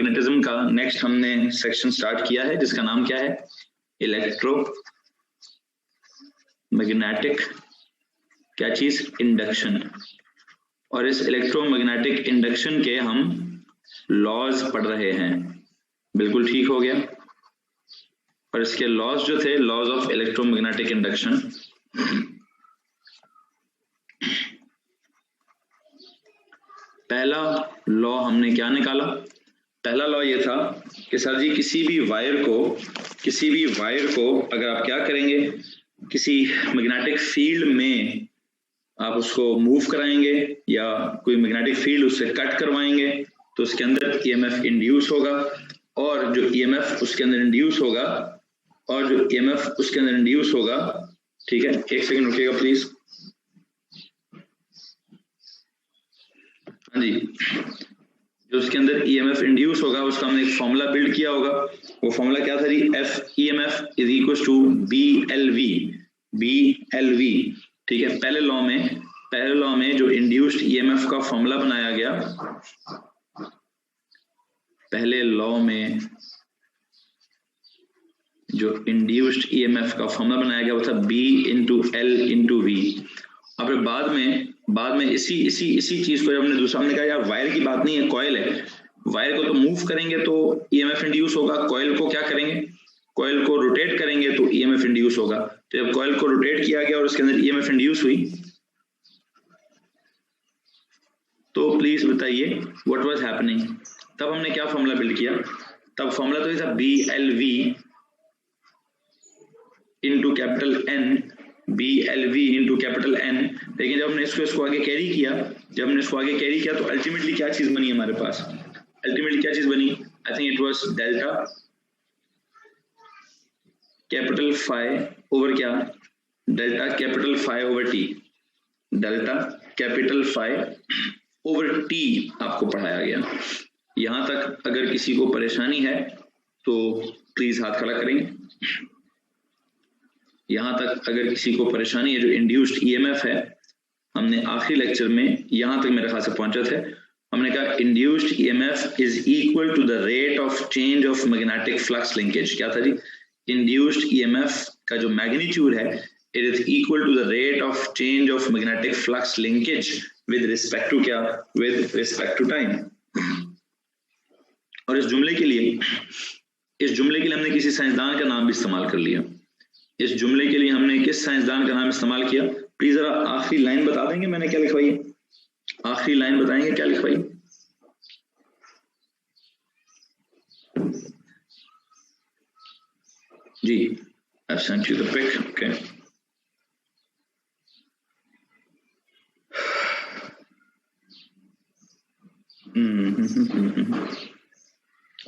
Electromagnetism का next हमने section start किया है जिसका नाम क्या है, इलेक्ट्रोमैग्नेटिक क्या चीज, इंडक्शन। और इस इलेक्ट्रोमैग्नेटिक इंडक्शन के हम लॉज पढ़ रहे हैं, बिल्कुल ठीक हो गया। और इसके लॉज जो थे, लॉज ऑफ इलेक्ट्रोमैग्नेटिक इंडक्शन, पहला लॉ हमने क्या निकाला, पहला लॉ ये था कि सर जी किसी भी वायर को अगर आप क्या करेंगे, किसी मैग्नेटिक फील्ड में आप उसको मूव कराएंगे या कोई मैग्नेटिक फील्ड उससे कट करवाएंगे तो उसके अंदर ईएमएफ इंड्यूस होगा, और जो ईएमएफ उसके अंदर इंड्यूस होगा, ठीक है, एक सेकंड रुकिएगा प्लीज। हाँ जी, जो उसके अंदर ईएमएफ इंड्यूस होगा उसका हमने एक फॉर्मूला बिल्ड किया होगा। वो फॉर्मूला क्या था जी, F EMF is equal to B L V, ठीक है। पहले लॉ में जो इंड्यूस्ड ईएमएफ का फॉर्मूला बनाया गया, पहले लॉ में जो इंड्यूस्ड ईएमएफ का फॉर्मूला बनाया गया वो था B into L into V. और फिर बाद में इसी चीज को जब हमने दूसरा हमने कहा यार वायर की बात नहीं है, कॉइल है, वायर को तो मूव करेंगे तो ईएमएफ इंड्यूस होगा, कॉइल को क्या करेंगे, कॉइल को रोटेट करेंगे तो ईएमएफ इंड्यूस होगा। तो जब कॉइल को रोटेट किया गया और उसके अंदर ईएमएफ इंड्यूस हुई, तो प्लीज बताइए व्हाट वाज हैपनिंग। तब हमने क्या फॉर्मूला बिल्ड किया, तब फॉर्मूला तो ये था B L V into capital N, B L V into capital N. लेकिन जब हमने इसको आगे कैरी किया, तो अल्टीमेटली क्या चीज बनी हमारे पास, I think it was delta capital phi over क्या, delta capital phi over T, delta capital phi over T आपको पढ़ाया गया। यहां तक अगर किसी को परेशानी है तो प्लीज हाथ खड़ा करेंगे। यहां तक अगर किसी को परेशानी है, जो इंड्यूस्ड ईएमएफ है, हमने आखिरी लेक्चर में यहां तक मेरे ख्याल से पहुंचे थे, हमने कहा induced EMF is equal to the rate of change of magnetic flux linkage. क्या था जी, इंड्यूस्ड ईएमएफ का जो मैग्नीट्यूड है it is equal to the rate of change of magnetic flux linkage with respect to क्या, with respect to time. और इस जुमले के लिए हमने किसी साइंसदान का नाम भी इस्तेमाल कर लिया। इस जुमले के लिए हमने किस साइंसदान का नाम इस्तेमाल किया, प्लीज जरा आखिरी लाइन बता देंगे मैंने क्या लिखवाई है, आखिरी लाइन बताएंगे क्या लिखवाई। जी, I've sent you the pic, okay.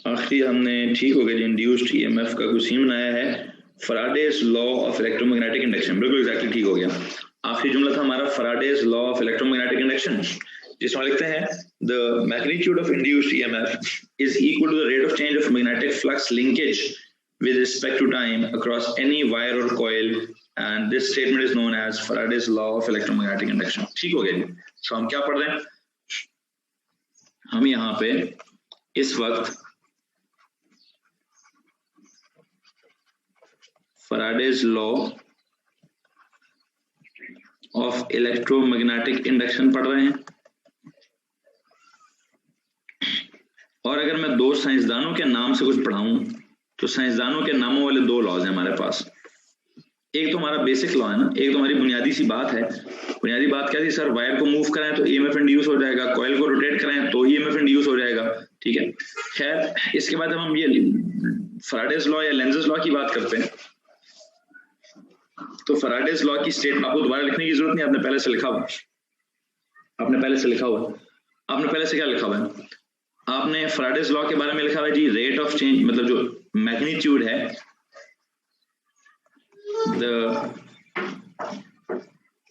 आखिरी हमने ठीक हो गया, इंड्यूस्ड ईएमएफ का कुछ सीन बनाया है, Faraday's law of electromagnetic induction, बिल्कुल एग्जैक्टली ठीक हो गया। आखिरी जुमला था हमारा Faraday's law of electromagnetic induction, जिसमें लिखते हैं the magnitude of induced EMF is equal to the rate of change of magnetic flux linkage with respect to time across any wire or coil, and this statement is known as Faraday's law of electromagnetic induction। ठीक हो गया जी। तो हम क्या पढ़ रहे हैं, हम यहाँ पे इस वक्त Faraday's law of electromagnetic induction पढ़ रहे हैं। और अगर मैं दो साइंसदानों के नाम से कुछ पढ़ाऊं तो साइंसदानों के नामों वाले दो लॉज हैं हमारे पास। एक तो हमारा बेसिक लॉ है ना, एक तो हमारी बुनियादी सी बात है। बुनियादी बात क्या थी सर, वायर को मूव कराएं तो ईएमएफ इंड्यूस हो जाएगा, कॉइल को रोटेट कराएं तो ईएमएफ इंड्यूस हो जाएगा, ठीक है। खैर इसके बाद जब हम ये फैराडेज लॉ या लेंजेस लॉ की बात करते हैं तो फैराडेज लॉ की स्टेट आपको दोबारा लिखने की जरूरत नहीं, आपने पहले से लिखा हुआ, आपने पहले से क्या लिखा हुआ है, आपने फैराडेज लॉ के बारे में लिखा हुआ है जी, रेट ऑफ चेंज मतलब जो मैग्नीट्यूड है, the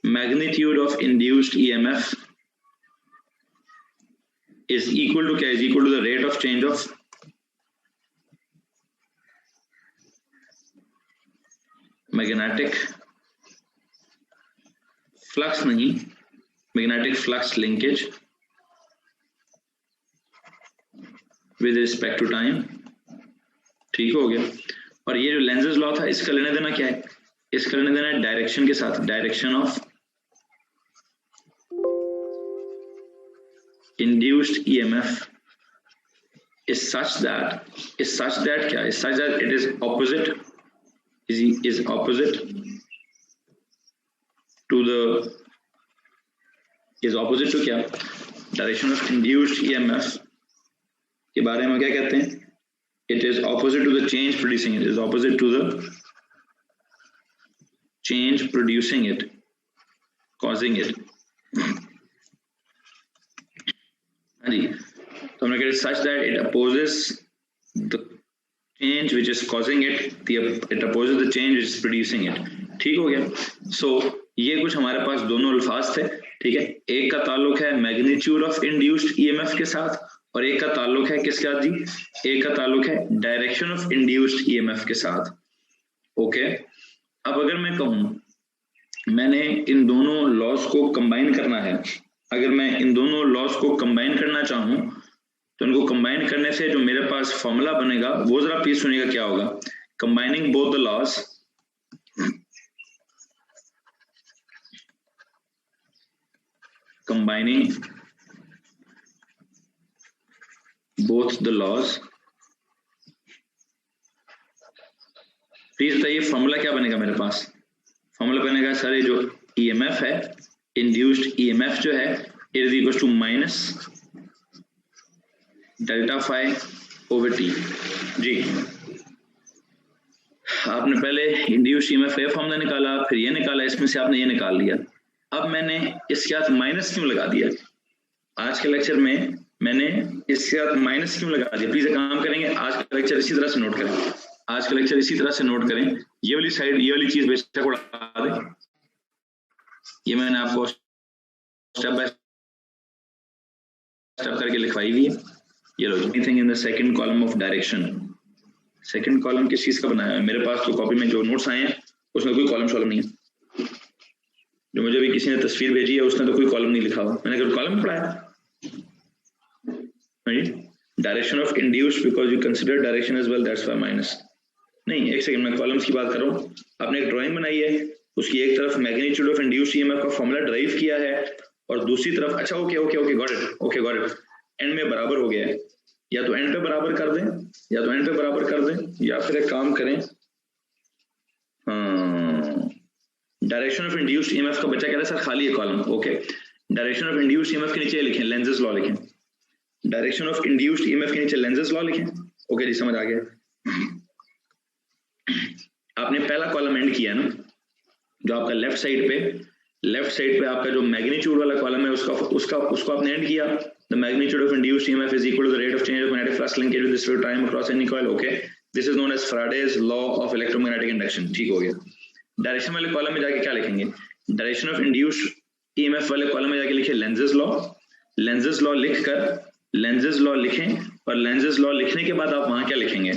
magnitude of induced EMF is equal to क्या, is equal to the rate of change of magnetic flux, नहीं magnetic flux linkage with respect to time, ठीक हो गया। और ये जो लेंजेस लॉ था इसका लेना देना क्या है, इसका लेना देना है डायरेक्शन के साथ, direction of induced EMF is such that क्या is such that it is opposite is opposite to the is opposite to क्या, डायरेक्शन ऑफ induced EMF के बारे में क्या कहते हैं, it is opposite to the change producing it, is opposite to the change producing it, causing it। हाँ जी, तो हमने कहा such that it opposes the change which is causing it, it opposes the change which is producing it, ठीक हो गया। so ये कुछ हमारे पास दोनों अल्फाज थे, ठीक है। एक का ताल्लुक है मैग्नीट्यूड ऑफ इंड्यूस्ड EMF के साथ और एक का ताल्लुक है किसके साथ जी, एक का ताल्लुक है डायरेक्शन ऑफ इंड्यूस्ड EMF के साथ, ओके। अब अगर मैं कहूं मैंने इन दोनों लॉज को कंबाइन करना है, अगर मैं इन दोनों लॉज को कंबाइन करना चाहूं तो इनको कंबाइन करने से जो मेरे पास फॉर्मूला बनेगा वो जरा प्लीज सुनिएगा क्या होगा। Combining both the laws, combining both the laws, please बताइए फॉर्मूला क्या बनेगा मेरे पास। फॉर्मूला बनेगा सर ये जो EMF है, इंड्यूस्ड EMF जो है it is equal to minus delta phi over T. जी आपने पहले इंड्यूस्ड EMF का फॉर्मूला निकाला, फिर ये निकाला, इसमें से आपने ये निकाल लिया। अब मैंने इसके साथ माइनस क्यों लगा दिया, आज के लेक्चर में मैंने इसके साथ माइनस क्यों लगा दिया, प्लीज एक काम करेंगे आज का लेक्चर इसी तरह से नोट करें, आज का लेक्चर इसी तरह से नोट करें। ये वाली साइड ये वाली चीज बेशक उड़ा दें, ये मैंने आपको स्टेप बाय स्टेप करके लिखवाई हुई है। ये लो, anything in the second column of direction, second column किस चीज का बनाया है, मेरे पास तो कॉपी में जो नोट्स आए हैं उसमें कोई कॉलम शॉलम नहीं है, जो मुझे भी किसी ने तस्वीर भेजी है उसने तो कोई कॉलम नहीं लिखा हुआ, मैंने कोई कॉलम पढ़ाया। Direction of induced because you consider direction as well, that's why minus. नहीं एक सेकंड, मैं कॉलम्स की बात कर रहा हूँ। आपने एक ड्राइंग बनाई है, उसकी एक तरफ मैग्नीट्यूड ऑफ इंड्यूस्ड EMF का फॉर्मूला ड्राइव किया है और दूसरी तरफ, अच्छा okay okay okay got it, okay got it, and में बराबर हो गया है, या तो एंड पे बराबर कर दें, या तो एंड पे बराबर कर दें, या फिर एक काम करें, डायरेक्शन ऑफ इंड्यूस्ड EMF का बच्चा कह रहा है सर खाली है column, okay. Direction of induced EMF के नीचे लिखें लेंजेस लॉ लिखें, डायरेक्शन ऑफ इंड्यूस्ड EMF के नीचे लेंजेस लॉ लिखें, ओके जी समझ आ गया। आपने पहला कॉलम एंड किया ना, जो आपका लेफ्ट साइड पे आपका जो मैग्नीट्यूड वाला कॉलम है उसको आपने एंड किया। The magnitude of induced EMF is equal to the rate of change of magnetic flux linkage with respect to time across any coil, okay. This is known as Faraday's law of electromagnetic induction, ठीक हो गया। Direction वाले column में जाके क्या लिखेंगे, direction of induced EMF वाले column में जाके लिखे लेंजेस लॉ, लेंजेस लॉ लिखकर लेंजेस लॉ लिखें, और लेंजेस लॉ लिखने के बाद आप वहां क्या लिखेंगे,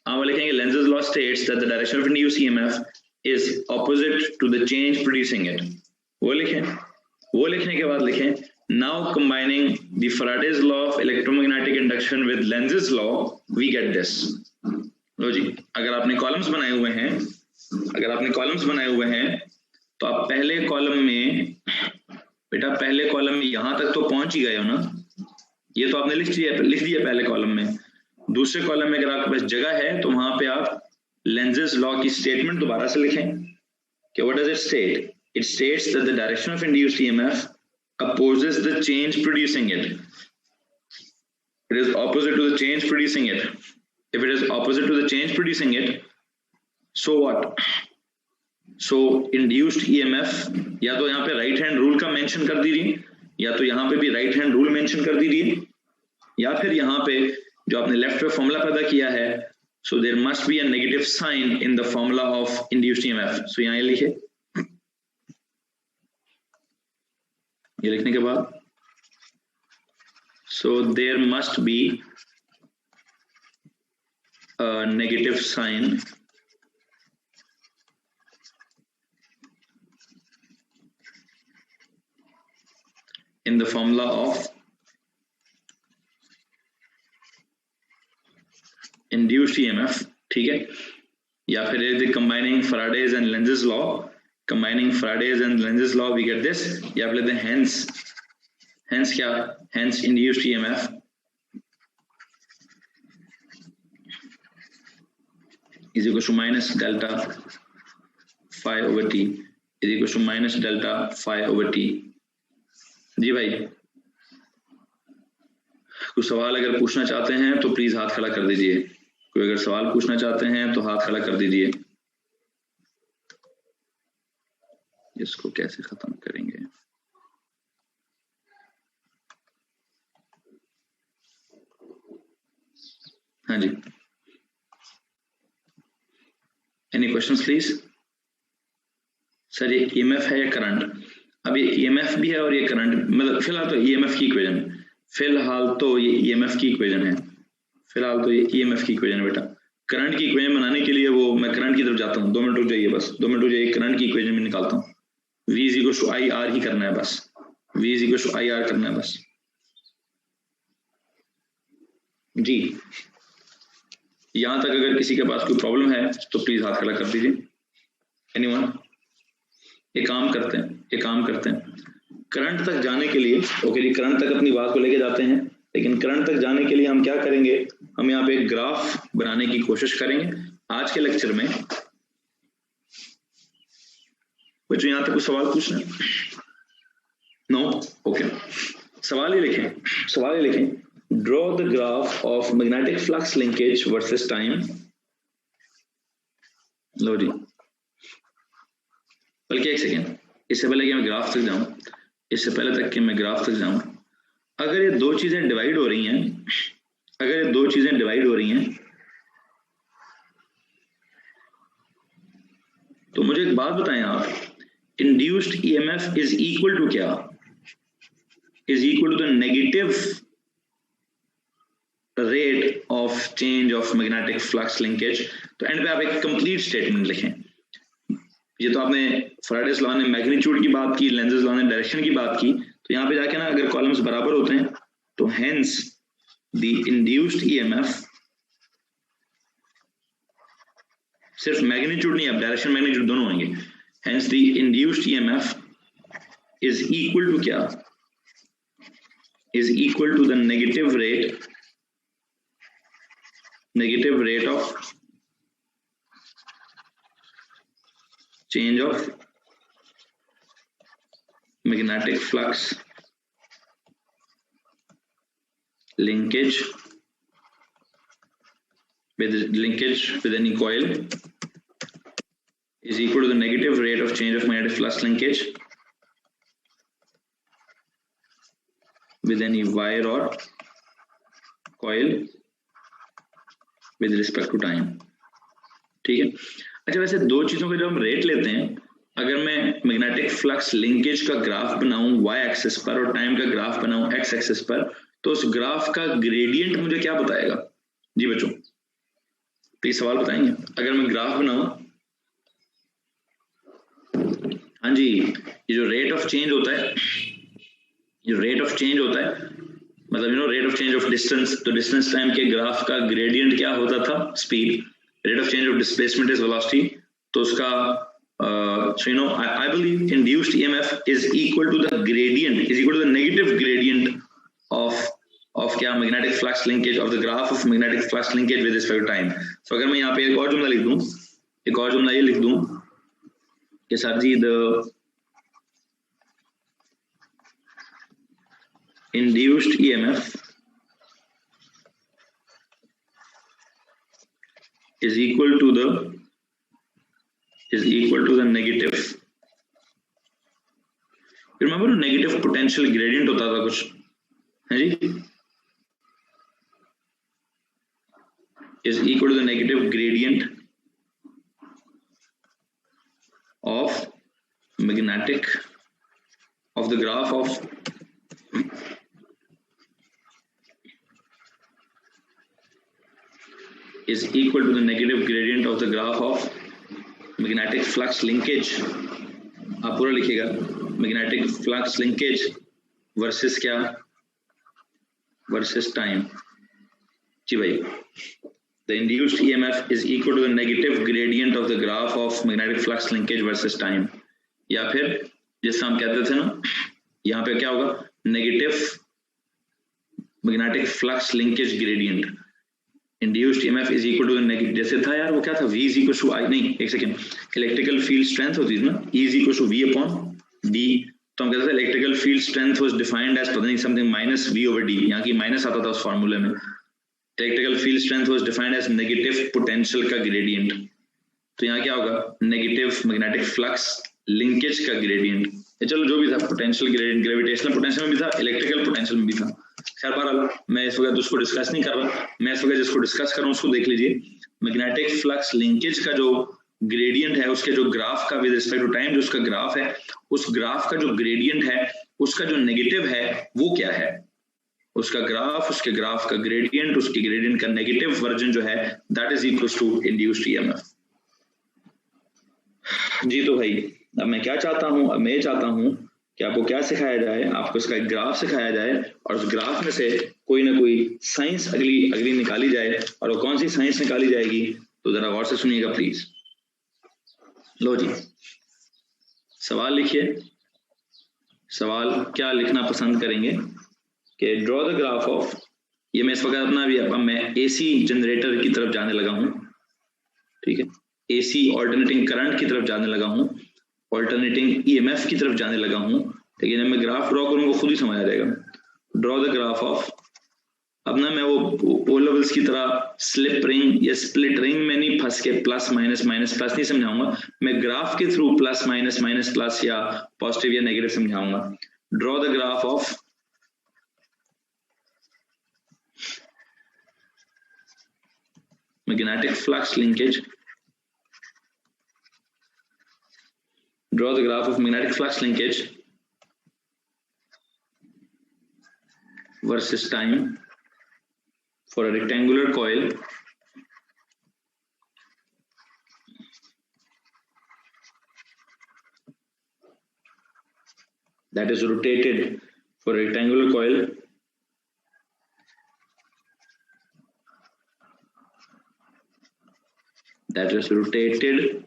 आप लिखेंगे Lenz's law states that the direction of induced EMF is opposite to the change producing it, वो लिखें। वो लिखने के बाद लिखें now combining the Faraday's law of electromagnetic induction with Lenz's law we get this. लो जी, अगर आपने कॉलम्स बनाए हुए हैं, अगर आपने कॉलम्स बनाए हुए हैं तो आप पहले कॉलम में, बेटा पहले कॉलम में यहां तक तो पहुंच ही गए हो ना, ये तो आपने लिख दिया पहले कॉलम में। दूसरे कॉलम में अगर आपके पास जगह है तो वहां पे आप लेंजेस लॉ की स्टेटमेंट दोबारा से लिखें कि what does it state, it states that the direction of induced EMF opposes the change producing it, it is opposite to the change producing it, if it is opposite to the change producing it, so what, so induced EMF या तो यहाँ पे right hand rule का mention कर दीजिए, या तो यहाँ पे भी राइट हैंड रूल मेंशन कर दीजिए, या फिर यहाँ पे जो आपने लेफ्ट पे फॉर्मूला पैदा किया है, so there must be a negative sign in the formula of induced EMF, so यहाँ ये लिखिए, ये लिखने के बाद so there must be a negative sign in the formula of induced EMF, ठीक है, या फिर combining Faraday's and Lenz's law, combining Faraday's and Lenz's law we get this, या फिर लेते हैं हेंस क्या, hence induced EMF is equal to minus delta phi over t is equal to minus delta phi over t। जी भाई, कुछ सवाल अगर पूछना चाहते हैं तो प्लीज हाथ खड़ा कर दीजिए। कोई अगर सवाल पूछना चाहते हैं तो हाथ खड़ा कर दीजिए। इसको कैसे खत्म करेंगे? हाँ जी, एनी क्वेश्चंस प्लीज? सर ये ईएमएफ है या करंट? अब ये ईएमएफ भी है और ये करंट, मतलब फिलहाल तो ईएमएफ की इक्वेशन, फिलहाल तो ये ईएमएफ की इक्वेशन है, फिलहाल तो ये ईएमएफ की इक्वेशन है बेटा। करंट की इक्वेशन बनाने के लिए वो मैं करंट की तरफ जाता हूँ, 2 मिनट रुक जाइए, बस 2 मिनट रुक जाइए, करंट की इक्वेशन में निकालता हूँ। V is equal to I R ही करना है बस, V is equal to I R करना है बस जी। यहां तक अगर किसी के पास कोई प्रॉब्लम है तो प्लीज हाथ खड़ा कर दीजिए। एनीवन? एक काम करते हैं, करंट तक जाने के लिए, ओके जी, करंट तक अपनी बात को लेके जाते हैं, लेकिन करंट तक जाने के लिए हम क्या करेंगे, हम यहाँ पे एक ग्राफ बनाने की कोशिश करेंगे आज के लेक्चर में। बच्चों यहाँ तक कुछ सवाल पूछना? नो? ओके, सवाल ही लिखें, draw the graph of magnetic flux linkage versus time। लो जी, बल्कि एक सेकेंड, इससे पहले कि मैं ग्राफ तक जाऊं, अगर ये दो चीजें डिवाइड हो रही हैं, तो मुझे एक बात बताएं आप, induced EMF is equal to क्या? Is equal to the negative rate of change of magnetic flux linkage. तो एंड पे आप एक कंप्लीट स्टेटमेंट लिखें। ये तो आपने फैराडेज लॉ ने मैग्नीट्यूड की बात की, लेंजेस लॉ ने डायरेक्शन की बात की, तो यहाँ पे जाके ना अगर कॉलम्स बराबर होते हैं तो हेंस द इंड्यूस्ड ईएमएफ, सिर्फ मैग्नीट्यूड नहीं, अब डायरेक्शन मैग्नीट्यूड दोनों होंगे, hence the induced EMF is equal to क्या? Is equal to the negative rate of change of magnetic flux linkage with any coil is equal to the negative rate of change of magnetic flux linkage with any wire or coil with respect to time। ठीक है? अच्छा, वैसे दो चीजों के जब हम rate लेते हैं, अगर मैं मैग्नेटिक फ्लक्स लिंकेज का ग्राफ बनाऊं y एक्सिस पर और टाइम का ग्राफ बनाऊं x एक्सिस पर, तो उस ग्राफ का ग्रेडियंट मुझे क्या बताएगा? जी बच्चों प्लीज सवाल बताएंगे। अगर मैं ग्राफ बनाऊं, हाँ जी, ये जो रेट ऑफ चेंज होता है, मतलब rate of change of distance, तो डिस्टेंस टाइम के ग्राफ का ग्रेडियंट क्या होता था? Speed. Rate of change of displacement is velocity, तो उसका I believe induced EMF is equal to the negative gradient of क्या magnetic flux linkage, of the graph of magnetic flux linkage with respect to time। So अगर मैं यहाँ पे एक और जुमला ये लिख दूं कि sir ji the induced EMF is equal to the negative, remember negative potential gradient होता था कुछ, है जी, is equal to the negative gradient of magnetic of the graph of is equal to the negative gradient of the graph of magnetic flux linkage। आप पूरा लिखिएगा, magnetic flux linkage versus क्या? versus time। जी भाई, the induced EMF is equal to the negative gradient of the graph of magnetic flux linkage versus time. या फिर जिससे हम कहते थे ना, यहाँ पे क्या होगा, negative magnetic flux linkage gradient, induced EMF is equal to negative, जैसे था यार वो क्या था, V is equal to I, नहीं एक सेकेंड, इलेक्ट्रिकल फील्ड स्ट्रेंथ होती है ना, E is equal to V upon D, तो हम कहते थे electrical field strength was defined as पता नहीं something minus V over D, यहाँ की माइनस आता था उस फार्मूले में, electrical field strength was defined as negative potential का ग्रेडियंट, तो यहाँ क्या होगा, नेगेटिव मैग्नेटिक फ्लक्स लिंकेज का ग्रेडियंट, चलो जो भी था, पोटेंशियल ग्रेडियंट, ग्रेविटेशनल पोटेंशियल में भी था, इलेक्ट्रिकल पोटेंशियल में भी था, खैर बहरहाल मैं इस वक्त उसको डिस्कस नहीं कर रहा, मैं इस वक्त जिसको डिस्कस कर रहा हूँ उसको देख लीजिए, मैग्नेटिक फ्लक्स लिंकेज का जो ग्रेडियंट है, उसके जो ग्राफ का विद रिस्पेक्ट टू टाइम जो उसका ग्राफ है, उस ग्राफ का जो ग्रेडियंट है, उसका जो नेगेटिव है वो क्या है, उसका ग्राफ, उसके ग्राफ का ग्रेडियंट, उसके ग्रेडियंट का नेगेटिव वर्जन जो है, that is equal to induced EMF. जी तो भाई अब मैं क्या चाहता हूं, अब मैं चाहता हूं कि आपको क्या सिखाया जाए, आपको इसका एक ग्राफ सिखाया जाए और उस ग्राफ में से कोई ना कोई साइंस अगली निकाली जाए, और वो कौन सी साइंस निकाली जाएगी, तो जरा गौर से सुनिएगा प्लीज। लो जी, सवाल लिखिए, सवाल क्या लिखना पसंद करेंगे कि ड्रॉ द ग्राफ ऑफ, ये मैं इस वक्त अपना भी, अब मैं एसी जनरेटर की तरफ जाने लगा हूं, ठीक है, एसी ऑल्टरनेटिंग करंट की तरफ जाने लगा हूं, ऑल्टरनेटिंग ईएमएफ की तरफ जाने लगा हूं, लेकिन मैं ग्राफ ड्रॉ करूंगा खुद ही समझ आ जाएगा। ड्रॉ द ग्राफ ऑफ, अब ना मैं वो लेवल्स की तरह स्लिप रिंग या स्प्लिट रिंग में नहीं फंस के प्लस माइनस माइनस प्लस नहीं समझाऊंगा, मैं ग्राफ के through plus minus minus plus या पॉजिटिव या नेगेटिव समझाऊंगा। Draw the graph of magnetic flux linkage, draw the graph of magnetic flux linkage versus time for a rectangular coil that is rotated, for a rectangular coil that is rotated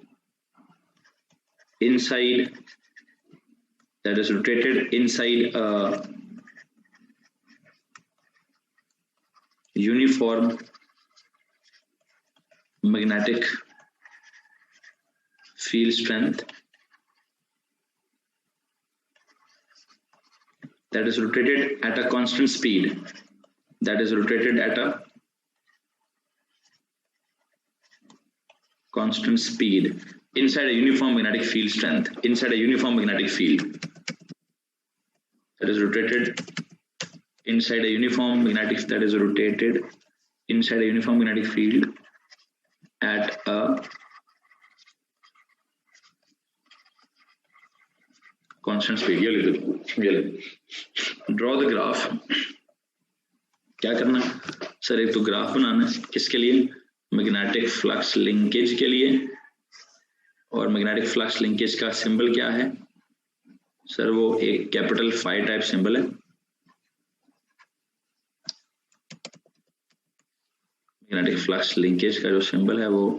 inside a uniform magnetic field strength, that is rotated at a constant speed, that is rotated at a constant speed inside a uniform magnetic field strength, inside a uniform magnetic field, that is rotated inside a uniform magnetic, that is rotated inside a uniform magnetic field at a constant speed। ये draw the graph, क्या करना sir, एक तो graph बनाना है, किसके लिए, magnetic flux linkage के लिए, और मैग्नेटिक फ्लक्स लिंकेज का सिंबल क्या है सर, वो एक कैपिटल फाई टाइप सिंबल है, मैग्नेटिक फ्लक्स लिंकेज का जो सिंबल है वो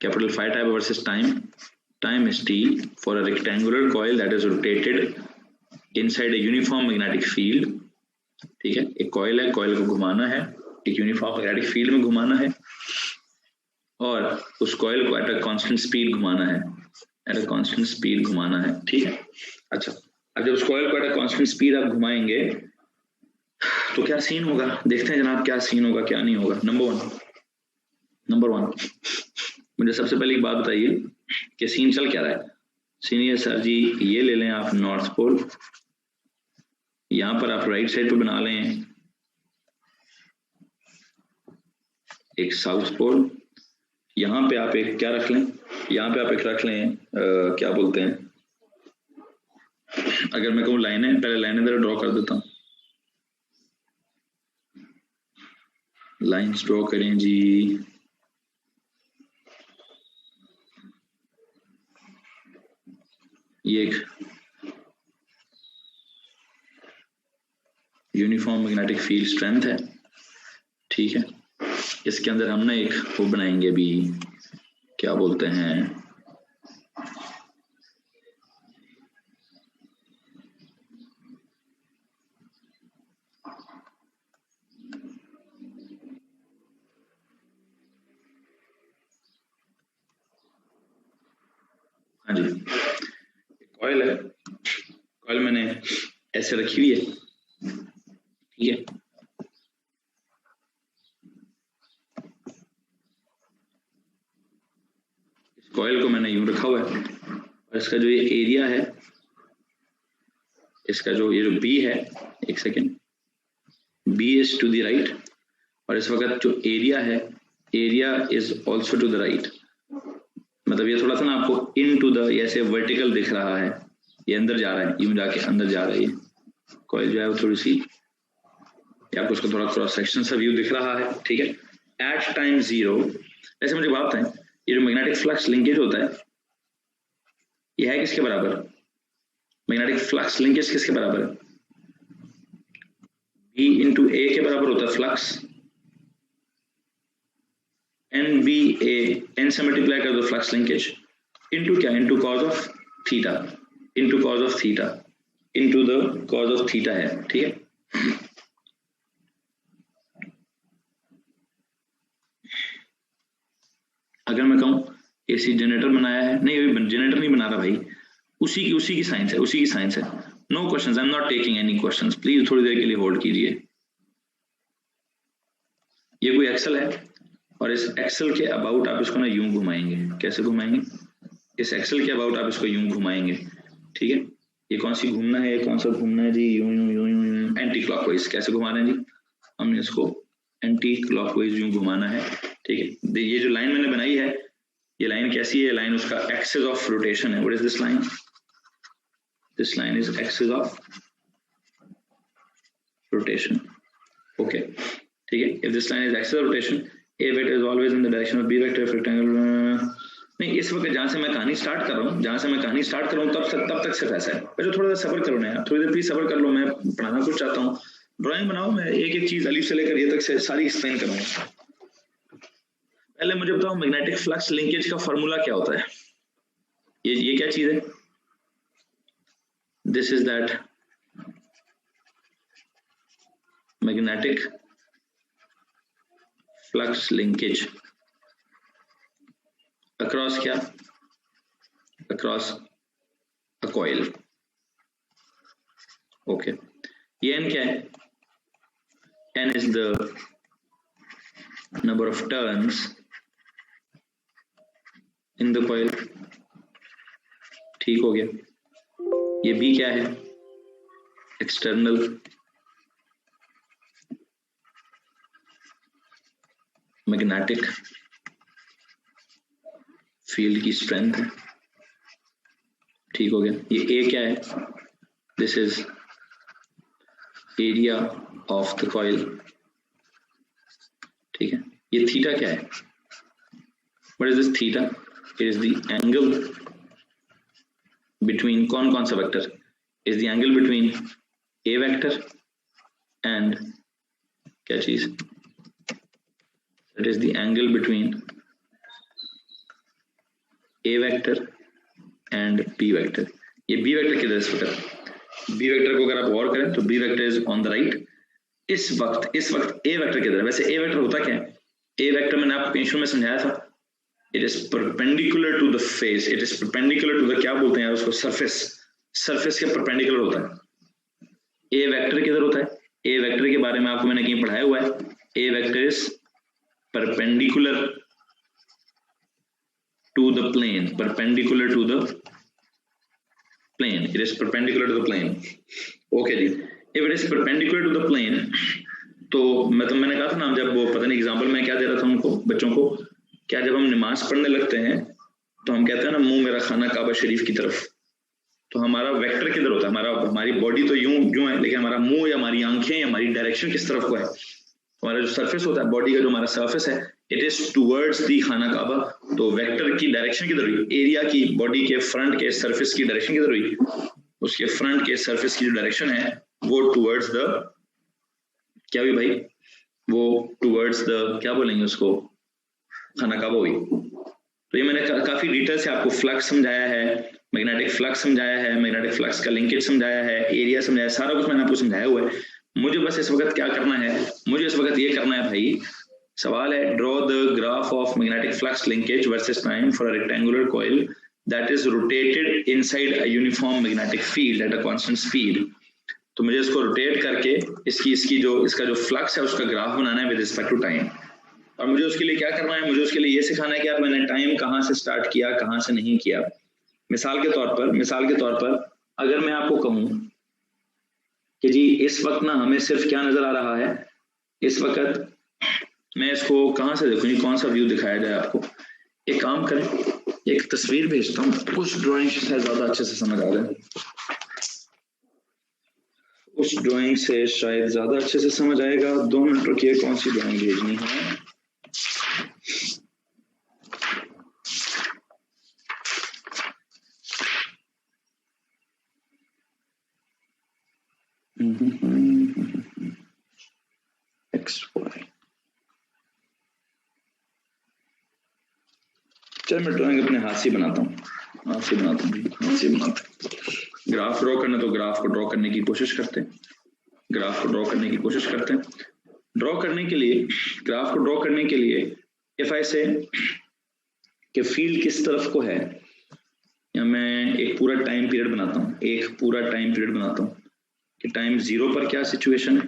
capital phi type versus time is T for a rectangular coil that is rotated inside a uniform magnetic field, ठीक है, एक कॉइल है, कॉइल को घुमाना है, एक यूनिफॉर्म मैग्नेटिक फील्ड में घुमाना है, और उस कॉइल को एट अ कांस्टेंट स्पीड घुमाना है, एट अ कांस्टेंट स्पीड घुमाना है, ठीक है। अच्छा, अब जब उस कॉइल को एट अ कांस्टेंट स्पीड आप घुमाएंगे तो क्या सीन होगा, देखते हैं जनाब क्या सीन होगा क्या नहीं होगा। नंबर वन मुझे सबसे पहले एक बात बताइए कि सीन चल क्या रहा है। सीन ये सर जी, ये ले लें आप नॉर्थ पोल, यहां पर आप राइट साइड पे बना लें एक साउथ पोल, यहाँ पे आप एक क्या रख लें, यहाँ पे आप एक रख लें क्या बोलते हैं, अगर मैं कहूँ लाइनें, पहले लाइनें जरा ड्रॉ कर देता हूँ, लाइंस ड्रॉ करें जी, ये एक यूनिफॉर्म मैग्नेटिक फील्ड स्ट्रेंथ है, ठीक है, इसके अंदर हम ना एक वो बनाएंगे अभी, क्या बोलते हैं, हाँ जी, कॉइल है, कॉइल मैंने ऐसे रखी हुई है, ठीक है। इस कॉइल को मैंने यूं रखा हुआ है और इसका जो ये एरिया है, इसका जो ये जो बी है, एक second, B is to the right, और इस वक्त जो एरिया है, area is also to the right. मतलब ये थोड़ा सा ना आपको इन टू द ऐसे वर्टिकल दिख रहा है, ये अंदर जा रहा है, यूं जाके अंदर जा रहा है, ये कॉइल जो है वो थोड़ी सी, आपको उसका थोड़ा क्रॉस सेक्शन सा व्यू दिख रहा है, ठीक है। एट टाइम 0, ऐसे मुझे बात है, ये जो मैग्नेटिक फ्लक्स लिंकेज होता है, ये है किसके बराबर? मैग्नेटिक फ्लक्स लिंकेज किसके बराबर है? B इंटू ए के बराबर होता है फ्लक्स, एन बी ए, एन से मल्टीप्लाई कर दो फ्लक्स लिंकेज, इंटू क्या, into cos of theta, into cos of theta, into the cause of theta है, ठीक है। अगर मैं कहूं एसी जनरेटर बनाया है, नहीं अभी जनरेटर नहीं बना रहा भाई, उसी की साइंस है, उसी की साइंस है। No questions, I am not taking any questions, please थोड़ी देर के लिए होल्ड कीजिए। ये कोई एक्सेल है और इस एक्सेल के अबाउट आप इसको ना यूं घुमाएंगे, कैसे घुमाएंगे, इस एक्सेल के अबाउट आप इसको यूं घुमाएंगे, ठीक है। ये कौन सी घूमना है, ये कौन सा घूमना है जी, यूं यूं यूं यूं, एंटी क्लॉकवाइज। कैसे घुमा रहे हैं जी, हमने इसको एंटी क्लॉकवाइज यूं घुमाना है, ठीक है। ये जो लाइन मैंने बनाई है, ये लाइन कैसी है, लाइन उसका एक्सिस ऑफ रोटेशन है। What is this line? This line is axis of rotation, okay, ठीक है। If this line is axis of rotation, A vector is always in the direction of B vector, rectangle. नहीं, इस वक्त जहां से मैं कहानी स्टार्ट कर रहा हूं, तब तक सिर्फ ऐसा है। बच्चों थोड़ा सा सब्र करो ना यार, थोड़ी देर प्लीज सब्र कर लो, मैं पढ़ाना कुछ चाहता हूँ। ड्राइंग बनाओ, मैं एक एक चीज अलीफ से लेकर ये तक से सारी एक्सप्लेन करूंगा। पहले मुझे बताओ मैग्नेटिक फ्लक्स लिंकेज का फॉर्मूला क्या होता है? ये क्या चीज है? This is that magnetic flux linkage across क्या? Across a coil, okay. ये n क्या है? n is the number of turns in the coil, ठीक हो गया। ये b क्या है? एक्सटर्नल मैग्नेटिक फील्ड की स्ट्रेंथ है, ठीक हो गया। ये a क्या है? This is area of the coil, ठीक है। ये थीटा क्या है? What is this theta? It is the angle between कौन सा वेक्टर? Is the angle between A vector and क्या चीज? It is the angle between A vector and B vector. ये बी वेक्टर किधर है? बी वेक्टर को अगर आप गौर करें तो B vector is on the right. इस वक्त ए वेक्टर किधर है? वैसे ए वेक्टर होता क्या है? ए वेक्टर मैंने आपको कहीं शुरू में समझाया था, it is perpendicular to the face, it is perpendicular to the, क्या बोलते हैं यार उसको, सरफेस के परपेंडिकुलर होता है। ए वेक्टर किधर होता है? ए वेक्टर के बारे में आपको मैंने कहीं पढ़ाया हुआ है, A vector is perpendicular to the plane, perpendicular to the plane, it is perpendicular to the plane, okay जी। if it is perpendicular to the plane, तो मैंने कहा था ना, जब वो पता नहीं एग्जांपल मैं क्या दे रहा था उनको, बच्चों को, क्या जब हम नमाज पढ़ने लगते हैं तो हम कहते हैं ना, मुंह मेरा खाना काबा शरीफ की तरफ, तो हमारा वेक्टर किधर होता है? हमारी बॉडी तो यूं है, लेकिन हमारा मुंह या हमारी आंखें या हमारी डायरेक्शन किस तरफ को है? हमारा जो सरफेस होता है बॉडी का, जो हमारा सरफेस है, इट इज टुवर्ड्स दी खाना काबा। तो वेक्टर की डायरेक्शन किधर हुई? एरिया की, बॉडी के फ्रंट के सरफेस की डायरेक्शन किधर हुई? उसके फ्रंट के सरफेस की जो डायरेक्शन है वो टुवर्ड्स द, क्या हुई भाई? वो टूवर्ड्स द क्या बोलेंगे उसको, खाना काबा हुई। तो ये मैंने काफी डिटेल से आपको फ्लक्स समझाया है, मैग्नेटिक फ्लक्स समझाया है, मैग्नेटिक फ्लक्स का लिंकेज समझाया है, एरिया समझाया, सारा कुछ मैंने आपको समझाया हुआ है। मुझे बस इस वक्त क्या करना है, मुझे इस वक्त ये करना है भाई, सवाल है draw the graph of magnetic flux linkage versus time for a rectangular coil that is rotated inside a uniform magnetic field at a constant speed. तो मुझे इसको रोटेट करके इसका जो फ्लक्स है उसका ग्राफ बनाना है विद रिस्पेक्ट टू टाइम। और मुझे उसके लिए क्या करना है, मुझे उसके लिए ये सिखाना है कि यार मैंने टाइम कहाँ से स्टार्ट किया, कहाँ से नहीं किया। मिसाल के तौर पर अगर मैं आपको कहूँ कि जी इस वक्त ना हमें सिर्फ क्या नजर आ रहा है, इस वक्त मैं इसको कहाँ से देखूँ, कौन सा व्यू दिखाया जाए आपको। एक काम करें, एक तस्वीर भेजता हूँ, उस ड्राइंग से ज्यादा अच्छे से समझ आ जाए, उस ड्राइंग से शायद ज्यादा अच्छे से समझ आएगा। 2 मिनट रुकिए, कौन सी ड्राइंग भेजनी है। चल मैं ड्राइंग अपने हाथ से बनाता हूँ, ग्राफ ड्रॉ करना तो ग्राफ को ड्रॉ करने की कोशिश करते हैं, ड्रॉ करने के लिए, ग्राफ को ड्रॉ करने के लिए इफ आई से कि फील्ड किस तरफ को है, या मैं एक पूरा टाइम पीरियड बनाता हूँ, कि टाइम 0 पर क्या सिचुएशन है,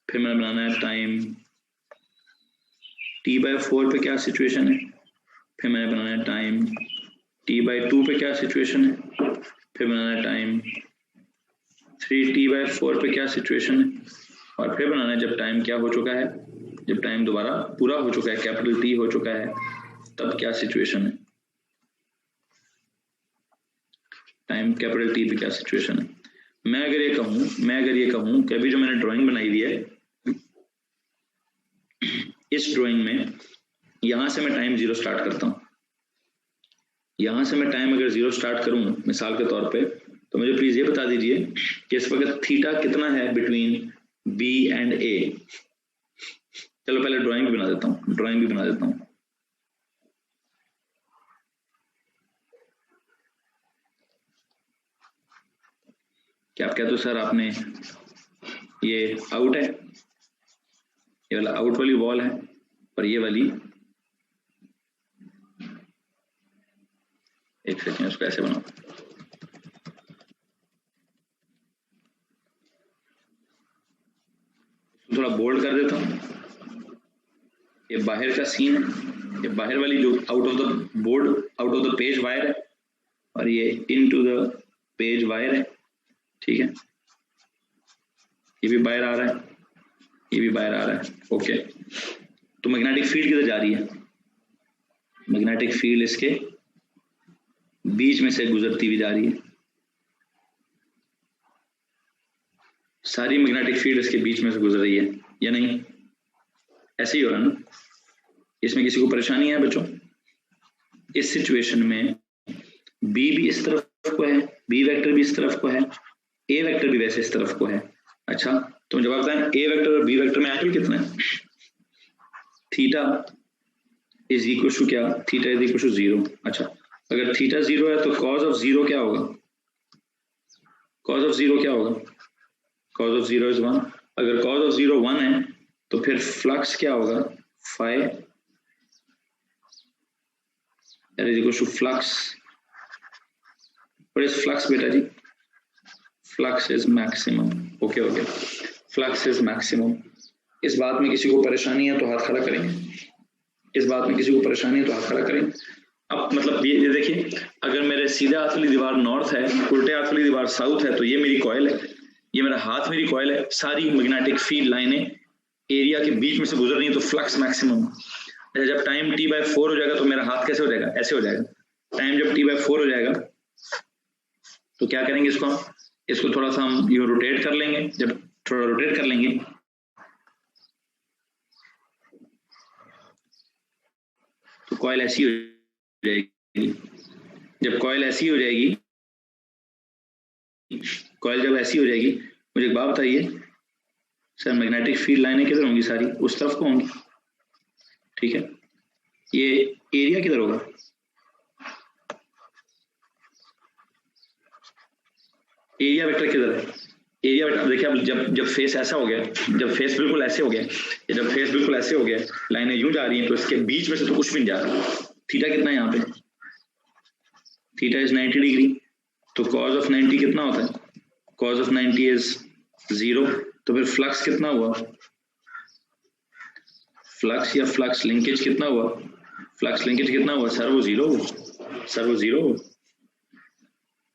फिर मैंने बनाना है टाइम t/4 पे क्या सिचुएशन है, फिर मैंने बनाना है टाइम t/2 पे क्या सिचुएशन है, फिर बनाना है टाइम 3t/4 पे क्या सिचुएशन है, और फिर बनाना है जब टाइम क्या हो चुका है, जब टाइम दोबारा पूरा हो चुका है, कैपिटल T हो चुका है, तब क्या सिचुएशन है, टाइम कैपिटल T पे क्या सिचुएशन है। मैं अगर ये कहूं कि अभी जो मैंने ड्राइंग बनाई हुई है, इस ड्राइंग में यहां से मैं टाइम 0 स्टार्ट करता हूं, यहां से मैं टाइम अगर 0 स्टार्ट करूं मिसाल के तौर पे, तो मुझे प्लीज ये बता दीजिए कि इस वक्त थीटा कितना है बिटवीन B एंड A। चलो पहले ड्राइंग भी बना देता हूं, क्या आप कहते हो सर आपने ये आउट है, ये वाला आउट वाली वॉल है, और ये वाली, एक सेकंड उसको ऐसे बनाओ, थोड़ा बोल्ड कर देता हूं। ये बाहर का सीन है, ये बाहर वाली जो out of the board, out of the page wire है, और ये इनटू द पेज वायर है, ठीक है। ये भी बाहर आ रहा है, ओके। तो मैग्नेटिक फील्ड किधर जा रही है, मैग्नेटिक फील्ड इसके बीच में से गुजरती हुई जा रही है, सारी मैग्नेटिक फील्ड इसके बीच में से गुजर रही है या नहीं, ऐसे ही हो रहा है ना। इसमें किसी को परेशानी है बच्चों? इस सिचुएशन में बी भी इस तरफ को है, बी वेक्टर भी इस तरफ को है, ए वेक्टर भी वैसे इस तरफ को है। अच्छा, तो जवाब बताएं, ए वेक्टर और बी वेक्टर में एंगल कितना है? थीटा इज इक्वल टू क्या? Theta is equal to 0। अच्छा, अगर थीटा 0 है तो कॉज ऑफ 0 क्या होगा? कॉज ऑफ 0 क्या होगा? Cause of 0 is 1। अगर कॉज ऑफ 0 1 है तो फिर फ्लक्स क्या होगा? Phi is equal to flux. What is flux बेटा जी? Flux is maximum. Okay, flux is maximum. इस बात में किसी को परेशानी है तो हाथ खड़ा करेंगे, अब मतलब ये देखिए, अगर मेरे सीधे हाथ वाली दीवार नॉर्थ है, उल्टे हाथ वाली दीवार साउथ है, तो ये मेरी कॉइल है, ये मेरा हाथ मेरी कॉइल है, सारी मैग्नेटिक फील्ड लाइनें एरिया के बीच में से गुजर रही है, तो फ्लक्स मैक्सिमम। अच्छा, जब टाइम t/4 हो जाएगा तो मेरा हाथ कैसे हो जाएगा? ऐसे हो जाएगा। टाइम जब t/4 हो जाएगा तो क्या करेंगे, इसको थोड़ा सा हम ये रोटेट कर लेंगे। जब थोड़ा रोटेट कर लेंगे तो कॉइल ऐसी हो जाएगी। जब कॉइल ऐसी हो जाएगी, मुझे एक बात बताइए, सर मैग्नेटिक फील्ड लाइनें किधर होंगी? सारी उस तरफ को होंगी, ठीक है। ये एरिया किधर होगा? एरिया वेक्टर किधर है? एरिया वेक्टर देखिए, अब जब फेस ऐसा हो गया, जब फेस बिल्कुल ऐसे हो गया, जब फेस बिल्कुल ऐसे हो गया, लाइनें यूं जा रही हैं, तो इसके बीच में से तो कुछ भी नहीं जा रहा। थीटा कितना है यहाँ पे? थीटा इज 90 डिग्री, तो कॉस ऑफ 90 कितना होता है? Cos of 90 is 0। तो फिर फ्लक्स कितना हुआ? फ्लक्स या फ्लक्स लिंकेज कितना हुआ? फ्लक्स लिंकेज कितना हुआ सर? वो 0 हुआ सर, वो 0 हुआ।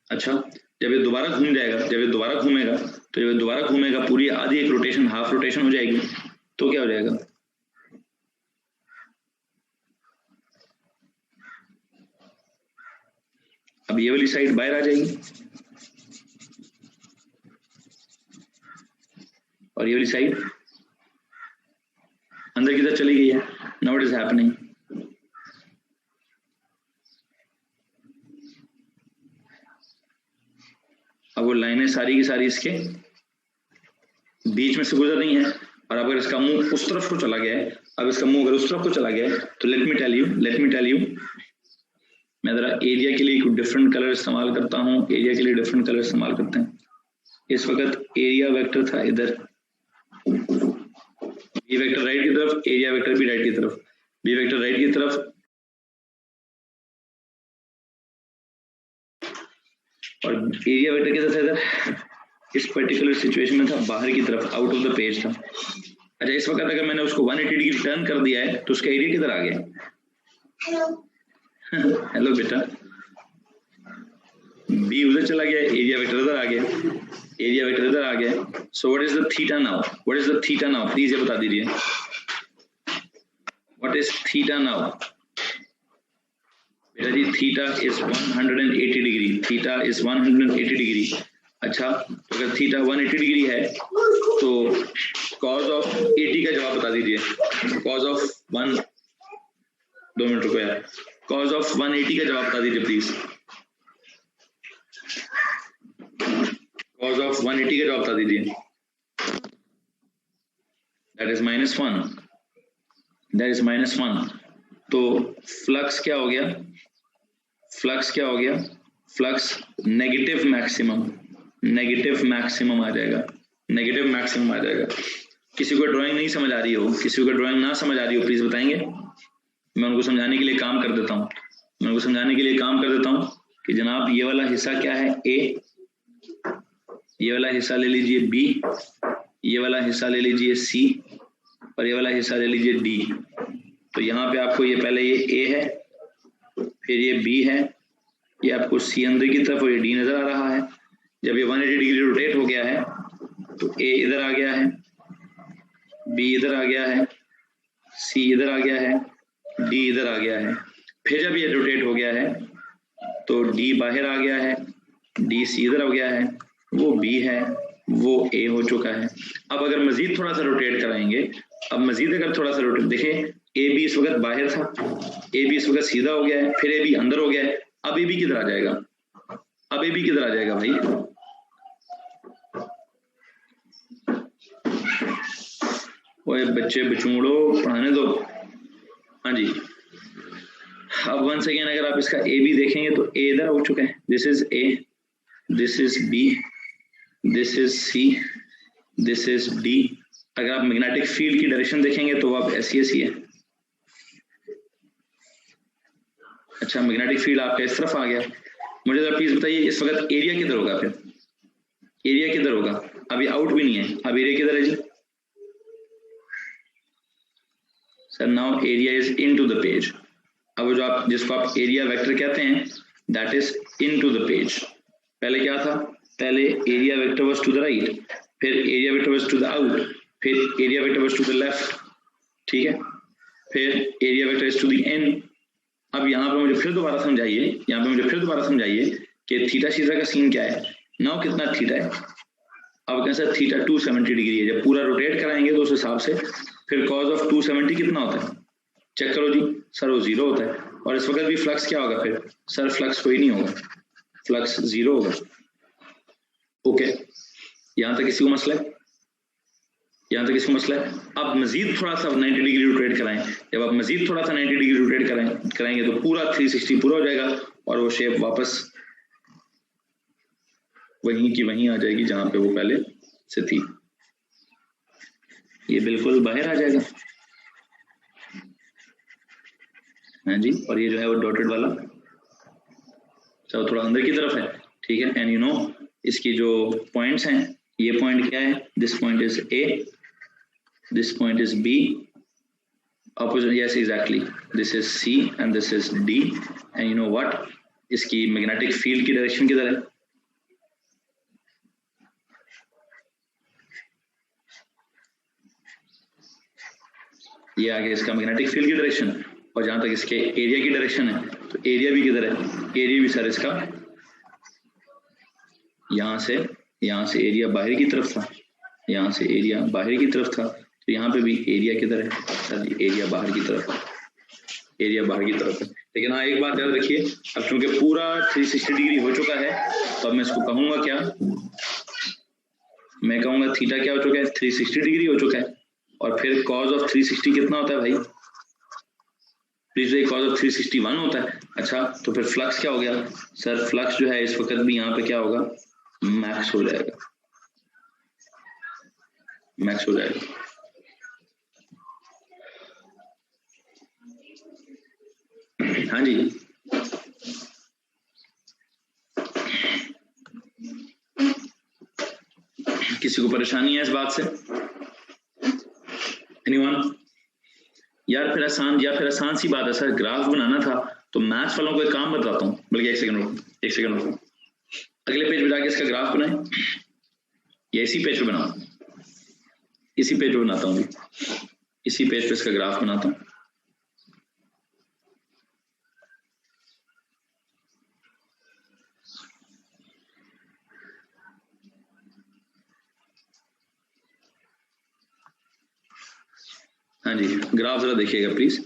अच्छा, जब ये दोबारा घूम जाएगा, जब ये दोबारा घूमेगा, तो जब ये दोबारा घूमेगा पूरी आधी एक रोटेशन, हाफ रोटेशन हो जाएगी, तो क्या हो जाएगा? अब ये वाली साइड बाहर आ जाएगी और ये वाली साइड अंदर की तरफ चली गई है। Now what is happening? अब वो लाइनें सारी की सारी इसके बीच में से गुजर रही हैं, और अगर इसका मुंह उस तरफ को चला गया है, अब इसका मुंह अगर उस तरफ को चला गया है, तो लेट मी टेल यू, मैं जरा एरिया के लिए कुछ डिफरेंट कलर इस्तेमाल करता हूँ। एरिया के लिए डिफरेंट कलर इस्तेमाल करते हैं। इस वक्त एरिया वेक्टर था इधर, बी वेक्टर राइट की तरफ, एरिया वेक्टर भी राइट की तरफ, बी वेक्टर राइट की तरफ, और एरिया वेक्टर किधर था? इधर इस पर्टिकुलर सिचुएशन में था बाहर की तरफ, आउट ऑफ द पेज था। अच्छा, इस वक्त अगर मैंने उसको 180 डिग्री टर्न कर दिया है, तो उसका एरिया किधर आ गया? हेलो बेटा, बी उधर चला गया, एरिया वेक्टर इधर आ गया, एरिया वेक्टर इधर आ गया। So what is the theta now? What is the theta now? Please ये बता दीजिए, व्हाट इज थीटा नाउ? बेटा जी, theta is 180 degree, theta is 180 degree. अच्छा, तो अगर थीटा 180 डिग्री है, तो कॉज ऑफ 80 का जवाब बता दीजिए। कॉज ऑफ 2 मिनट रुको यार, कॉज ऑफ 180 का जवाब बता दीजिए प्लीज। कॉज ऑफ 180 का जवाब बता दीजिए। That is -1, that is -1। तो फ्लक्स क्या हो गया? फ्लक्स क्या हो गया? फ्लक्स नेगेटिव मैक्सिमम आ जाएगा, नेगेटिव मैक्सिमम आ जाएगा। किसी को ड्राइंग नहीं समझ आ रही हो, किसी को ड्राइंग ना समझ आ रही हो, प्लीज बताएंगे, मैं उनको समझाने के लिए काम कर देता हूँ। कि जनाब ये वाला हिस्सा क्या है? ए, ये वाला हिस्सा ले लीजिए बी, ये वाला हिस्सा ले लीजिए सी, और ये वाला हिस्सा ले लीजिए डी। तो यहाँ पे आपको ये पहले ये ए है, फिर ये बी है, ये आपको सी अंदर की तरफ और ये डी नजर आ रहा है। जब ये 180 डिग्री रोटेट हो गया है, तो ए इधर आ गया है, बी इधर आ गया है, सी इधर आ गया है, डी इधर आ गया है। फिर जब ये रोटेट हो गया है, तो डी बाहर आ गया है, डी सी इधर हो गया है, वो बी है, वो ए हो चुका है। अब अगर मजीद थोड़ा सा रोटेट कराएंगे, अब मजीद अगर थोड़ा सा रोटेट, देखें ए बी इस वक्त बाहर था, ए बी इस वक्त सीधा हो गया है, फिर ए बी अंदर हो गया है। अब ए बी किधर आ जाएगा? अब ए बी किधर आ जाएगा भाई? ओए बच्चे बचूड़ो, पढ़ाने दो। हाँ जी, अब वंस अगेन अगर आप इसका ए बी देखेंगे, तो ए इधर हो चुका है, this is A, this is B, this is C, this is D. अगर आप मैग्नेटिक फील्ड की डायरेक्शन देखेंगे, तो आप ऐसी है। अच्छा, मैग्नेटिक फील्ड आपका इस तरफ आ गया। मुझे जरा प्लीज बताइए, इस वक्त एरिया किधर होगा? फिर एरिया किधर होगा? अभी आउट भी नहीं है, अब एरिया किधर है जी? Sir now area is into the page. अब जो आप जिसको आप एरिया वेक्टर कहते हैं, that is into the page. पहले क्या था? पहले area vector was to the right, फिर area vector was to the out, फिर area vector was to the left, ठीक है, फिर area vector is to the end. अब यहाँ पे मुझे फिर दोबारा समझाइए कि थीटा सीधा का सीन क्या है। नाउ कितना थीटा है? अब कैसे थीटा 270 डिग्री है। जब पूरा रोटेट कराएंगे तो उस हिसाब से फिर कॉज ऑफ 270 कितना होता है? चेक करो जी सर, वो 0 होता है। और इस वक्त भी फ्लक्स क्या होगा? फिर सर फ्लक्स कोई नहीं होगा, फ्लक्स 0 होगा। ओके, यहां तक किसी को मसला है? यहाँ तक इसका मसला है। अब मजीद थोड़ा सा 90 डिग्री रोटेट कराएं, जब आप मजीद थोड़ा सा 90 डिग्री रोटेट कराएंगे तो पूरा 360 पूरा हो जाएगा और वो शेप वापस वहीं की वहीं आ जाएगी जहां पे वो पहले से थी। ये बिल्कुल बाहर आ जाएगा, हाँ जी। और ये जो है वो डॉटेड वाला तो थोड़ा अंदर की तरफ है, ठीक है। एंड यू नो इसकी जो पॉइंट्स हैं, ये पॉइंट क्या है, this point is A, this point is B, opposite, yes exactly, this is C and this is D, and you know what, इसकी मैग्नेटिक फील्ड की डायरेक्शन किधर है, ये आगे इसका मैग्नेटिक फील्ड की डायरेक्शन, और जहां तक इसके एरिया की डायरेक्शन है तो एरिया भी किधर है, एरिया भी सर इसका यहाँ से एरिया बाहर की तरफ था, यहाँ से एरिया बाहर की तरफ था, तो यहाँ पे भी एरिया किधर है सर, एरिया बाहर की तरफ, एरिया बाहर की तरफ है। लेकिन हाँ एक बात याद रखिए, अब चूंकि पूरा 360 डिग्री हो चुका है तो अब मैं इसको कहूंगा क्या, मैं कहूंगा थीटा क्या हो चुका है, 360 डिग्री हो चुका है। और फिर कॉज ऑफ 360 कितना होता है भाई, प्लीज भाई, कॉज ऑफ 361 होता है। अच्छा तो फिर फ्लक्स क्या हो गया सर, फ्लक्स जो है इस वक्त भी यहाँ पे क्या होगा, मैक्स हो जाएगा, मैक्स हो जाएगा। हाँ जी, किसी को परेशानी है इस बात से, एनीवन? यार फिर आसान सी बात है सर, ग्राफ बनाना था तो मैथ्स वालों को एक काम बताता हूँ, बल्कि एक सेकंड रुको, अगले पेज पे जाके इसका ग्राफ बनाए, या इसी पेज पे बनाओ, इसी पेज पे बनाता हूँ, इसी पेज पे इसका ग्राफ बनाता हूँ। हाँ जी, ग्राफ जरा देखिएगा प्लीज।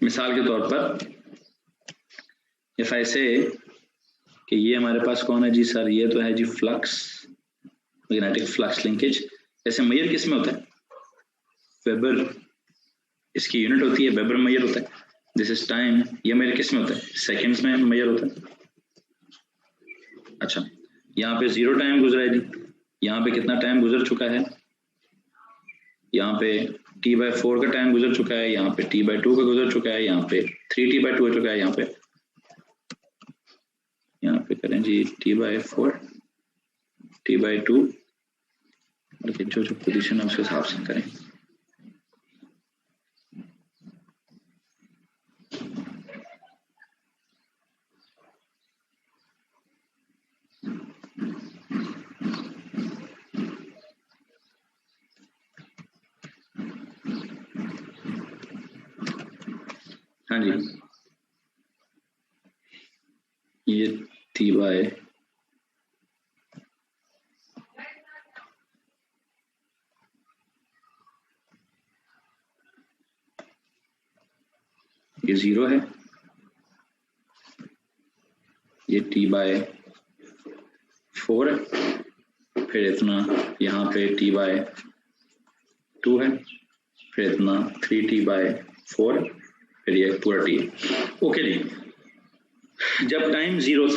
मिसाल के तौर पर इफ आई से कि ये हमारे पास कौन है जी सर, ये तो है जी फ्लक्स, मैग्नेटिक फ्लक्स लिंकेज। ऐसे मेजर किस में होता है, वेबर इसकी यूनिट होती है, वेबर मेजर होता है। दिस इज टाइम, ये मेजर किस में होता है, सेकंड्स में मेजर होता है। अच्छा यहाँ पे 0 टाइम गुजरा है जी, यहाँ पे कितना टाइम गुजर चुका है, यहाँ पे t/4 का टाइम गुजर चुका है, यहाँ पे t/2 का गुजर चुका है, यहाँ पे 3t/2 हो चुका है, यहाँ पे करें जी t/4 t/2 और जो पोजीशन है उसके हिसाब से करें। हाँ जी, ये t/, ये 0 है, ये t/4 है, फिर इतना यहाँ पे t/2 है, फिर इतना 3t/4, फिर ये पूरा t। ओके जी, जब टाइम 0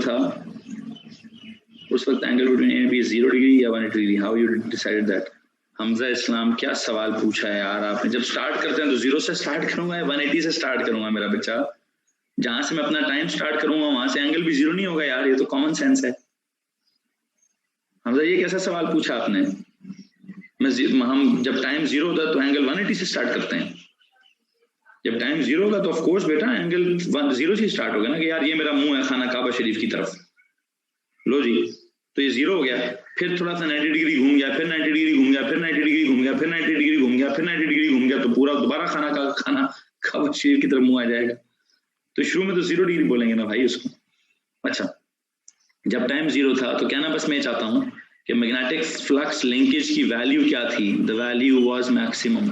था उस वक्त angle between A B 0 degree या 180 degree, how you decided that? Hamza Islam, क्या सवाल पूछा है यार आपने। जब स्टार्ट करते हैं तो 0 से स्टार्ट करूंगा या 180 से स्टार्ट करूंगा मेरा बच्चा, जहां से मैं अपना टाइम स्टार्ट करूंगा वहां से एंगल भी 0 नहीं होगा यार, ये तो कॉमन सेंस है। हमजा ये कैसा सवाल पूछा आपने? हम जब टाइम 0 होता है तो एंगल 180 से स्टार्ट करते हैं, जब टाइम 0 होगा तो ऑफ कोर्स बेटा एंगल 0 से स्टार्ट होगा ना, कि यार ये मेरा मुंह है खाना काबा शरीफ की तरफ, लो जी तो ये 0 हो गया, फिर थोड़ा सा 90 डिग्री घूम गया, फिर 90 डिग्री घूम गया, फिर 90 डिग्री घूम गया, फिर 90 डिग्री घूम गया, फिर 90 डिग्री घूम गया, तो पूरा दोबारा खाना काबा शरीफ की तरफ मुंह आ जाएगा। तो शुरू में तो 0 डिग्री बोलेंगे ना भाई उसको। अच्छा जब टाइम 0 था तो क्या ना, बस मैं चाहता हूं कि मैग्नेटिक फ्लक्स लिंकेज की वैल्यू क्या थी, the value was maximum,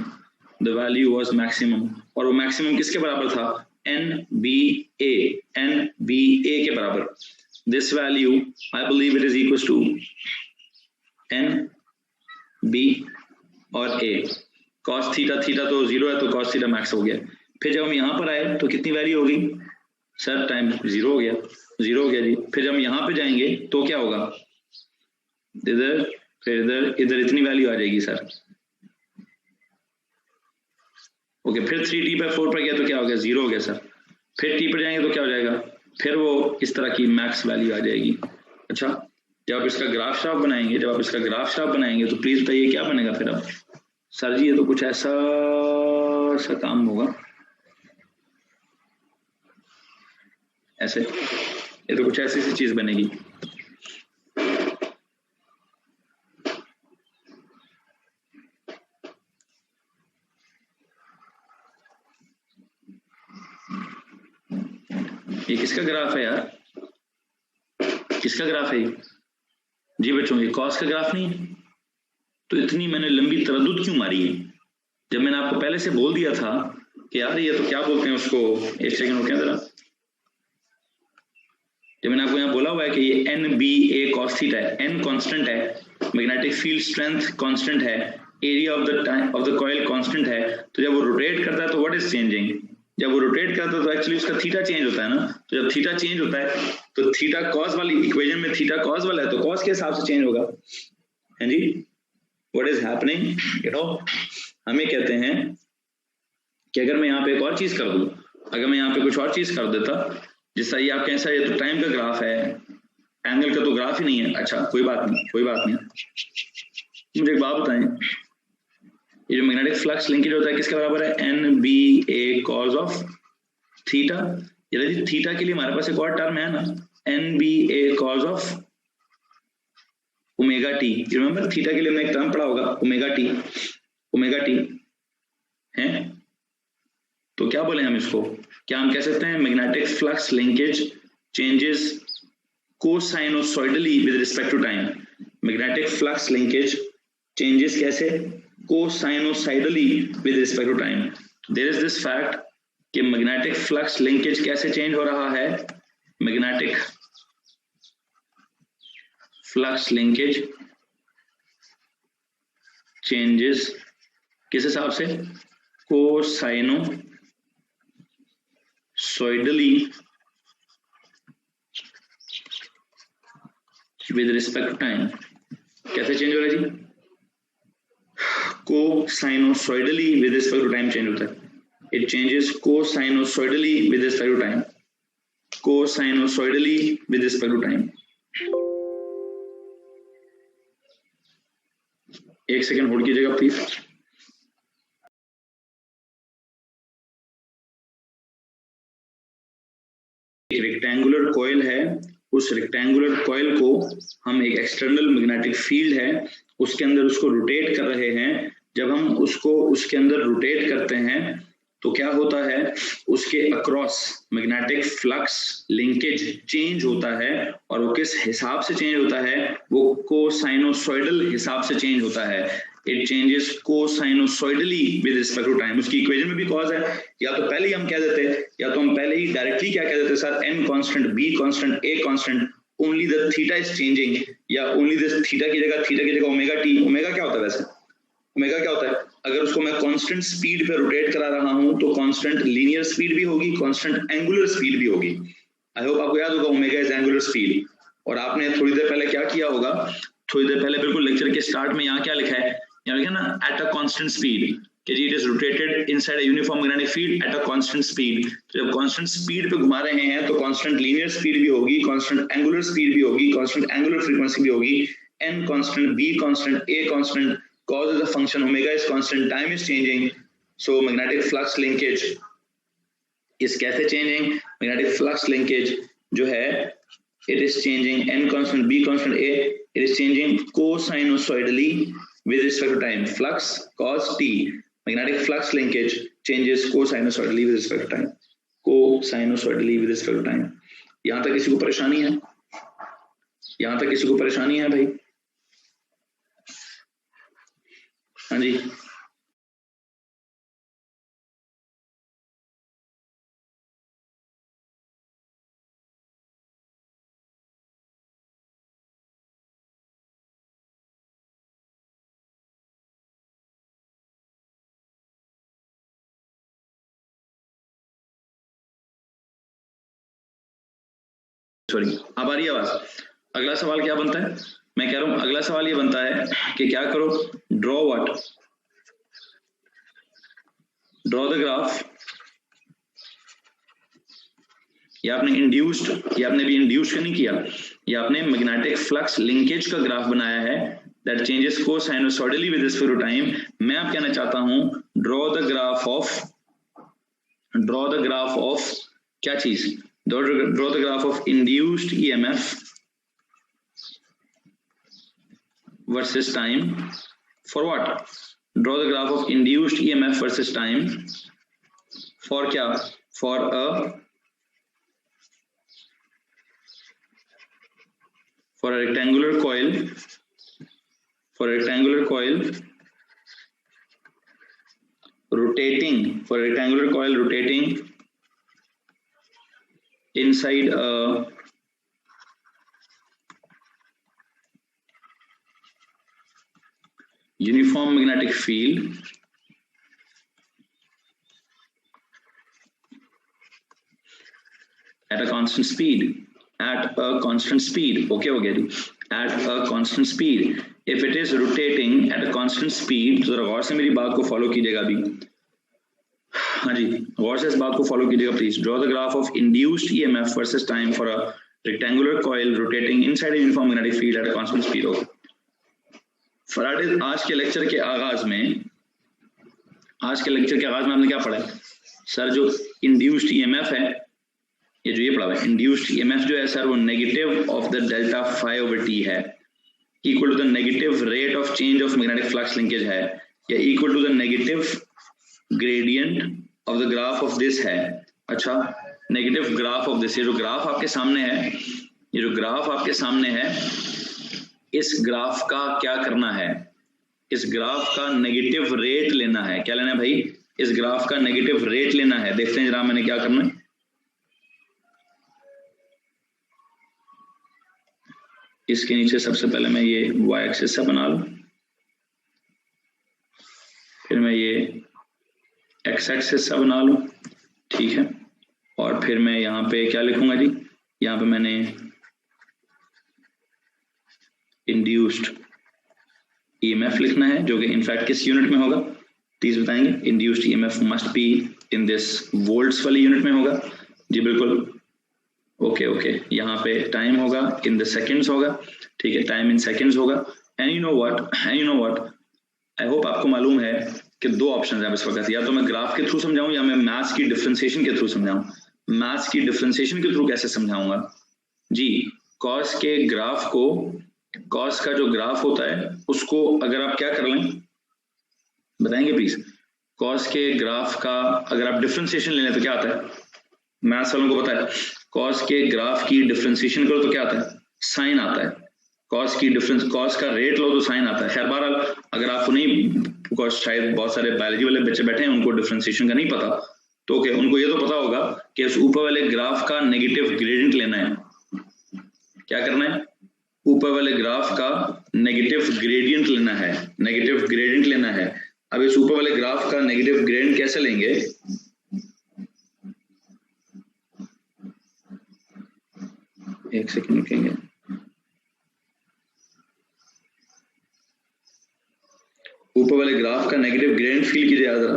the value was maximum, और वो मैक्सिमम किसके बराबर था, NBA, NBA के बराबर। This value I believe it is equal to NB और A, cos थीटा, थीटा तो 0 है तो cos थीटा मैक्स हो गया। फिर जब हम यहाँ पर आए तो कितनी वैल्यू होगी सर, टाइम 0 हो गया, 0 हो गया जी। फिर जब हम यहाँ पे जाएंगे तो क्या होगा, इधर, फिर इधर, इधर इतनी वैल्यू आ जाएगी सर। ओके, फिर 3t पर 4 पर गया तो क्या हो गया, 0 हो गया सर। फिर t पर जाएंगे तो क्या हो जाएगा, फिर वो इस तरह की मैक्स वैल्यू आ जाएगी। अच्छा, जब आप इसका ग्राफ श्राफ बनाएंगे, जब आप इसका ग्राफ श्राफ बनाएंगे तो प्लीज बताइए क्या बनेगा फिर। अब सर जी ये तो कुछ ऐसा सा काम होगा, ऐसे, ये तो कुछ ऐसी सी चीज बनेगी। ये किसका ग्राफ है यार, किसका ग्राफ है ये जी बच्चों, ये कॉस का ग्राफ नहीं है। तो इतनी मैंने लंबी तरद्दुद क्यों मारी है, जब मैंने आपको पहले से बोल दिया था कि यार ये तो क्या बोलते हैं उसको, एक सेकंड रुकिए जरा, जब मैंने आपको यहाँ बोला हुआ है कि ये NBA cos थीटा है, n कांस्टेंट है, मैग्नेटिक फील्ड स्ट्रेंथ कांस्टेंट है, area of the time of the coil constant है, तो जब वो रोटेट करता है तो व्हाट इज चेंजिंग, जब वो रोटेट करता है तो एक्चुअली उसका थीटा चेंज होता है ना। तो जब थीटा चेंज होता है तो थीटा कॉस वाली इक्वेशन में थीटा कॉस वाला है तो कॉस के हिसाब से चेंज होगा, है जी। What is happening, you know, हमें कहते हैं कि अगर मैं यहाँ पे एक और चीज कर दूं, अगर मैं यहाँ पे कुछ और चीज कर देता, जिससे ये आप कैसा, ये तो टाइम का ग्राफ है, एंगल का तो ग्राफ ही नहीं है। अच्छा कोई बात नहीं, कोई बात नहीं, मुझे एक बात बताएं, ये जो मैग्नेटिक फ्लक्स लिंकेज होता है किसके बराबर है, NBA cos ऑफ थीटा। यदि थीटा के लिए हमारे पास एक और टर्म है ना, NBA cos of omega T, remember theta के लिए हमने एक टर्म पढ़ा होगा ओमेगा टी, ओमेगा टी है। तो क्या बोले हम इसको, क्या हम कह सकते हैं magnetic flux linkage changes cosinusoidally with respect to time, magnetic flux linkage changes कैसे, cosinusoidally with respect to time. There is this fact कि मैग्नेटिक फ्लक्स लिंकेज कैसे चेंज हो रहा है, मैग्नेटिक फ्लक्स लिंकेज चेंजेस किस हिसाब से, cosinusoidally with respect to time. कैसे चेंज हो रहा है जी, cosinusoidally with respect to time change होता है, it changes cosinusoidally with respect to time, cosinusoidally with respect to time. एक सेकंड होल्ड कीजिएगा प्लीज। एक रेक्टेंगुलर कॉइल है, उस रेक्टेंगुलर कॉइल को हम एक एक्सटर्नल मैग्नेटिक फील्ड है उसके अंदर उसको रोटेट कर रहे हैं। जब हम उसको उसके अंदर रोटेट करते हैं तो क्या होता है, उसके across magnetic flux linkage change होता है, और वो किस हिसाब से चेंज होता है, वो कोसाइनोसॉइडल हिसाब से चेंज होता है। It changes cosinusoidally with respect to time. उसकी इक्वेशन में भी कॉज है, या तो पहले ही हम कह देते, या तो हम पहले ही डायरेक्टली क्या कह देते sir, n constant, b constant, a constant, only the theta is changing, या ओनली द थीटा की जगह ओमेगा टी। ओमेगा क्या होता है वैसे, ओमेगा क्या होता है, अगर उसको मैं कांस्टेंट स्पीड पे रोटेट करा रहा हूं तो कांस्टेंट लीनियर स्पीड भी होगी, कांस्टेंट एंगुलर स्पीड भी होगी। आई होप आपको याद होगा ओमेगा इज एंगुलर स्पीड। और आपने थोड़ी देर पहले क्या किया होगा, थोड़ी देर पहले बिल्कुल लेक्चर के स्टार्ट में यहाँ क्या लिखा है, यहाँ लिखा ना एट अ कांस्टेंट स्पीड, कि जी it is rotated inside a uniform magnetic field at a constant speed. तो जब कांस्टेंट स्पीड पे घुमा रहे हैं तो कांस्टेंट लीनियर स्पीड भी होगी, कांस्टेंट एंगुलर स्पीड भी होगी, कांस्टेंट एंगुलर फ्रीक्वेंसी भी होगी, n constant, b constant, a constant, cos is a function, omega is constant, time is changing, so magnetic flux linkage is कैसे changing, magnetic flux linkage जो है it is changing n constant, b constant, a, it is changing cosinusoidally with respect to time, flux cos t, magnetic flux linkage changes cosinusoidally with respect to time, cosinusoidally with respect to time। यहाँ तक किसी को परेशानी है, यहां तक किसी को परेशानी है भाई? हाँ जी, सॉरी, अब आ रही है आवाज? अगला सवाल क्या बनता है? मैं कह रहा हूं अगला सवाल ये बनता है कि क्या करो, draw what, draw the graph. ये आपने इंड्यूस्ड, ये आपने भी इंड्यूस्ड नहीं किया, ये आपने मैग्नेटिक फ्लक्स लिंकेज का ग्राफ बनाया है that changes cosinusoidally with sphere time. मैं आप कहना चाहता हूं ड्रॉ द ग्राफ ऑफ क्या चीज, draw the graph of induced EMF versus time for what? Draw the graph of induced EMF versus time for क्या? For a rectangular coil, rotating inside a uniform magnetic field at a constant speed, okay हो गया जी, at a constant speed, if it is rotating at a constant speed, तो जरा गौर से मेरी बात को follow कीजिएगा अभी, हाँ जी गौर से इस बात को फॉलो कीजिएगा please. Draw the graph of induced EMF versus time for a rectangular coil rotating inside a uniform magnetic field at a constant speed. Okay Faraday, आज के लेक्चर के आगाज में आपने क्या पढ़ा है सर? जो इंड्यूस्ड ईएमएफ है, ये जो ये पढ़ा है इंड्यूस्ड ईएमएफ जो है सर, वो negative of the delta phi over T है, equal to the negative rate of change of magnetic flux linkage है, या equal to the negative gradient of the graph of this है। अच्छा, negative graph of this, ये जो graph आपके सामने है, इस ग्राफ का क्या करना है? इस ग्राफ का नेगेटिव रेट लेना है। क्या लेना है भाई? इस ग्राफ का नेगेटिव रेट लेना है। देखते हैं जरा मैंने क्या करना है। इसके नीचे सबसे पहले मैं ये y एक्सिस सा बना लूं, फिर मैं ये x एक्सिस सा बना लूं, ठीक है, और फिर मैं यहाँ पे क्या लिखूंगा जी? यहाँ पे मैंने इंड्यूस्ड ईएमएफ लिखना है, जो कि इनफैक्ट किस यूनिट में होगा प्लीज बताएंगे? Induced EMF must be in this volts वाली यूनिट में होगा जी, बिल्कुल। ओके यहाँ पे टाइम होगा इन द सेकंड्स होगा, ठीक है, टाइम इन सेकंड्स होगा। And you know what, I hope आपको मालूम है कि दो ऑप्शन है इस वक्त, या तो मैं ग्राफ के थ्रू समझाऊं या मैं मैथ्स की डिफरेंशिएशन के थ्रू समझाऊं। मैथ्स की डिफरेंशिएशन के थ्रू कैसे समझाऊंगा जी? कॉस के ग्राफ को, कॉस का जो ग्राफ होता है उसको अगर आप क्या कर लें बताएंगे प्लीज? कॉस के ग्राफ का अगर आप डिफरेंशिएशन ले लें तो क्या आता है? मैथ्स वालों को पता है, कॉस के ग्राफ की डिफरेंशिएशन करो तो क्या आता है? साइन आता है। कॉस का रेट लो तो साइन आता है। खैर बहरहाल अगर आपको नहीं, बिकॉज शायद बहुत सारे बायोलॉजी वाले बच्चे बैठे हैं उनको डिफरेंशिएशन का नहीं पता, तो ओके उनको ये तो पता होगा कि उस ऊपर वाले ग्राफ का नेगेटिव ग्रेडियंट लेना है। क्या करना है? ऊपर वाले ग्राफ का नेगेटिव ग्रेडियंट लेना है। अब इस ऊपर वाले ग्राफ का नेगेटिव ग्रेडियंट कैसे लेंगे? एक सेकंड रुकेंगे। ऊपर वाले ग्राफ का नेगेटिव ग्रेडियंट फील कीजिए जरा।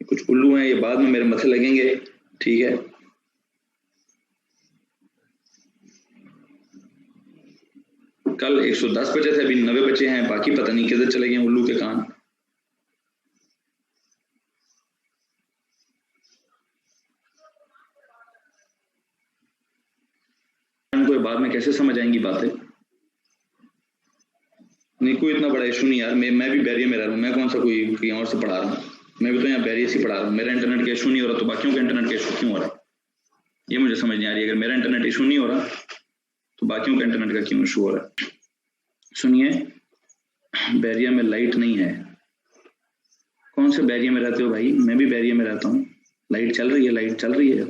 कुछ उल्लू हैं, ये बाद में मेरे मथे लगेंगे, ठीक है। कल 110 बचे थे, अभी 90 बचे हैं, बाकी पता नहीं किधर चले गए उल्लू के कान। इनको बाद में कैसे समझ आएंगी बातें? नहीं कोई इतना बड़ा इशू नहीं यार, मैं भी बैरियर में रह रहा हूँ, मैं कौन सा कोई कहीं और से पढ़ा रहा हूँ, मैं भी तो यहाँ बैरियर से पढ़ा रहा हूँ। मेरा इंटरनेट का इशू नहीं हो रहा तो बाकियों का इंटरनेट का इशू क्यों हो रहा है? ये मुझे समझ नहीं आ रही। अगर मेरा इंटरनेट इशू नहीं हो रहा तो बाकियों का इंटरनेट का क्यों इशू हो रहा है? सुनिए, बैरिया में लाइट नहीं है। कौन से बैरिया में रहते हो भाई? मैं भी बैरिया में रहता हूँ, लाइट चल रही है, लाइट चल रही है।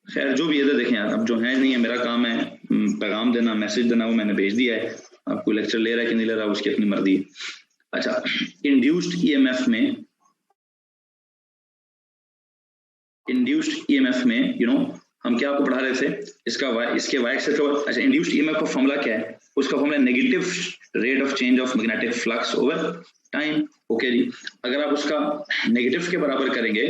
खैर जो भी है देखें यार, अब जो है नहीं है, मेरा काम है पैगाम देना, मैसेज देना, वो मैंने भेज दिया है। आपको लेक्चर ले रहा है कि नहीं ले रहा उसकी अपनी मर्जी है। अच्छा, इंड्यूस्ड ईएमएफ में हम क्या आपको पढ़ा रहे थे? इसके वाई एक्सिस का। अच्छा, इंड्यूस्ड ईएमएफ का फॉर्मूला क्या है? उसका formula negative rate of change of magnetic flux over time. Okay जी, अगर आप उसका नेगेटिव के बराबर करेंगे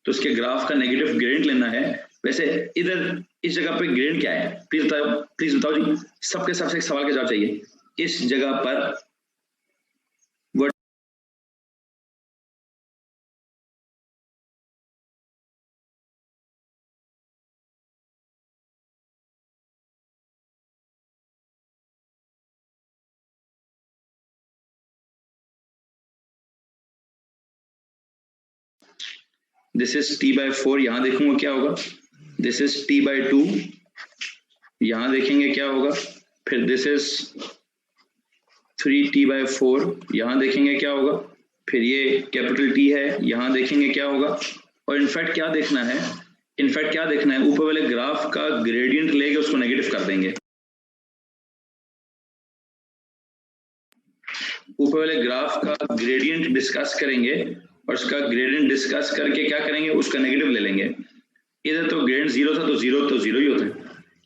तो उसके ग्राफ का नेगेटिव ग्रेडियंट लेना है। वैसे इधर इस जगह पे ग्रेडियंट क्या है? प्लीज बताओ जी, सबके सबसे एक सवाल का जवाब चाहिए। इस जगह पर दिस इज t/4, यहां देखूंगा क्या होगा। दिस इज t/2, यहां देखेंगे क्या होगा। फिर दिस इज 3t/4, यहां देखेंगे क्या होगा। फिर ये कैपिटल T है, यहां देखेंगे क्या होगा। और इनफैक्ट क्या देखना है, ऊपर वाले ग्राफ का ग्रेडियंट लेके उसको नेगेटिव कर देंगे। ऊपर वाले ग्राफ का ग्रेडियंट डिस्कस करेंगे और उसका ग्रेडियंट डिस्कस करके क्या करेंगे, उसका नेगेटिव ले लेंगे। इधर तो ग्रेडियंट 0 था तो जीरो ही होता है।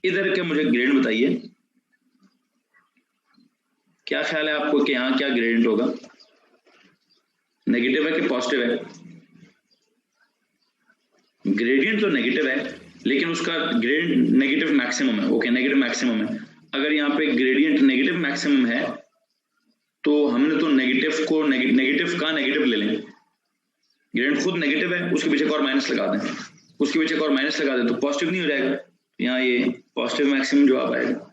इधर के मुझे ग्रेडियंट बताइए, क्या ख्याल है आपको कि यहाँ क्या ग्रेडियंट होगा? नेगेटिव है कि पॉजिटिव है? ग्रेडियंट तो नेगेटिव है, लेकिन उसका ग्रेडियंट नेगेटिव मैक्सिमम है। ओके, नेगेटिव मैक्सिमम है। अगर यहाँ पे ग्रेडियंट नेगेटिव मैक्सिमम है तो हमने तो नेगेटिव को नेगेटिव का नेगेटिव ले लेंगे। ग्रेडियंट खुद नेगेटिव है, उसके पीछे एक और माइनस लगा दें, तो पॉजिटिव नहीं हो जाएगा। यहाँ ये पॉजिटिव मैक्सिमम जवाब आएगा।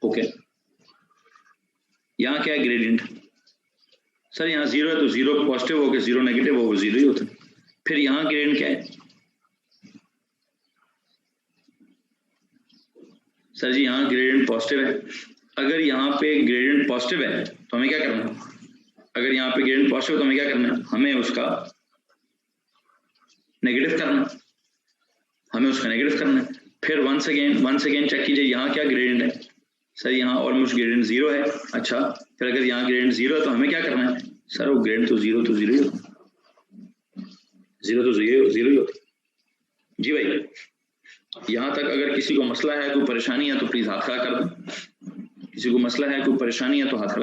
ओके, यहाँ क्या है ग्रेडियंट? सर यहाँ 0 है तो 0 पॉजिटिव होकर 0 नेगेटिव होगा, 0 ही होता है। फिर यहाँ ग्रेडियंट क्या है? सर जी यहाँ ग्रेडियंट पॉजिटिव है। अगर यहाँ पे ग्रेडियंट पॉजिटिव है तो हमें क्या करना है? हमें उसका नेगेटिव करना है। फिर वंस अगेन चेक कीजिए, यहाँ क्या ग्रेडियंट है? सर यहाँ ऑलमोस्ट ग्रेडियंट 0 है। अच्छा, फिर अगर यहाँ ग्रेडियंट 0 है तो हमें क्या करना है? सर वो ग्रेडियंट तो 0 ही होता जी भाई। यहाँ तक अगर किसी को मसला है, कोई परेशानी है तो प्लीज हाथ खड़ा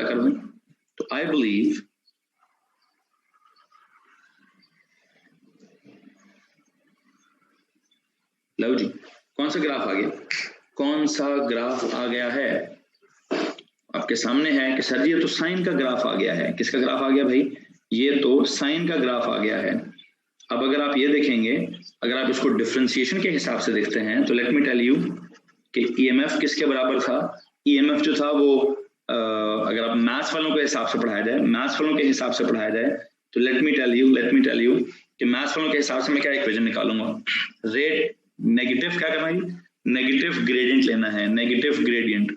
कर दें। तो आई बिलीव लो जी, कौन सा ग्राफ आ गया है? आपके सामने है कि सर जी ये तो साइन का ग्राफ आ गया है। किसका ग्राफ आ गया भाई? ये तो साइन का ग्राफ आ गया है। अब अगर आप ये देखेंगे, अगर आप इसको डिफरेंशिएशन के हिसाब से देखते हैं तो लेट मी टेल यू कि ईएमएफ किसके बराबर था? ईएमएफ जो था वो अगर आप मैथ्स वालों के हिसाब से पढ़ाया जाए तो लेट मी टेल यू कि मैथ्स वालों के हिसाब से मैं क्या इक्वेशन निकालूंगा। रेट नेगेटिव क्या करना है? नेगेटिव ग्रेडियंट लेना है। नेगेटिव ग्रेडियंट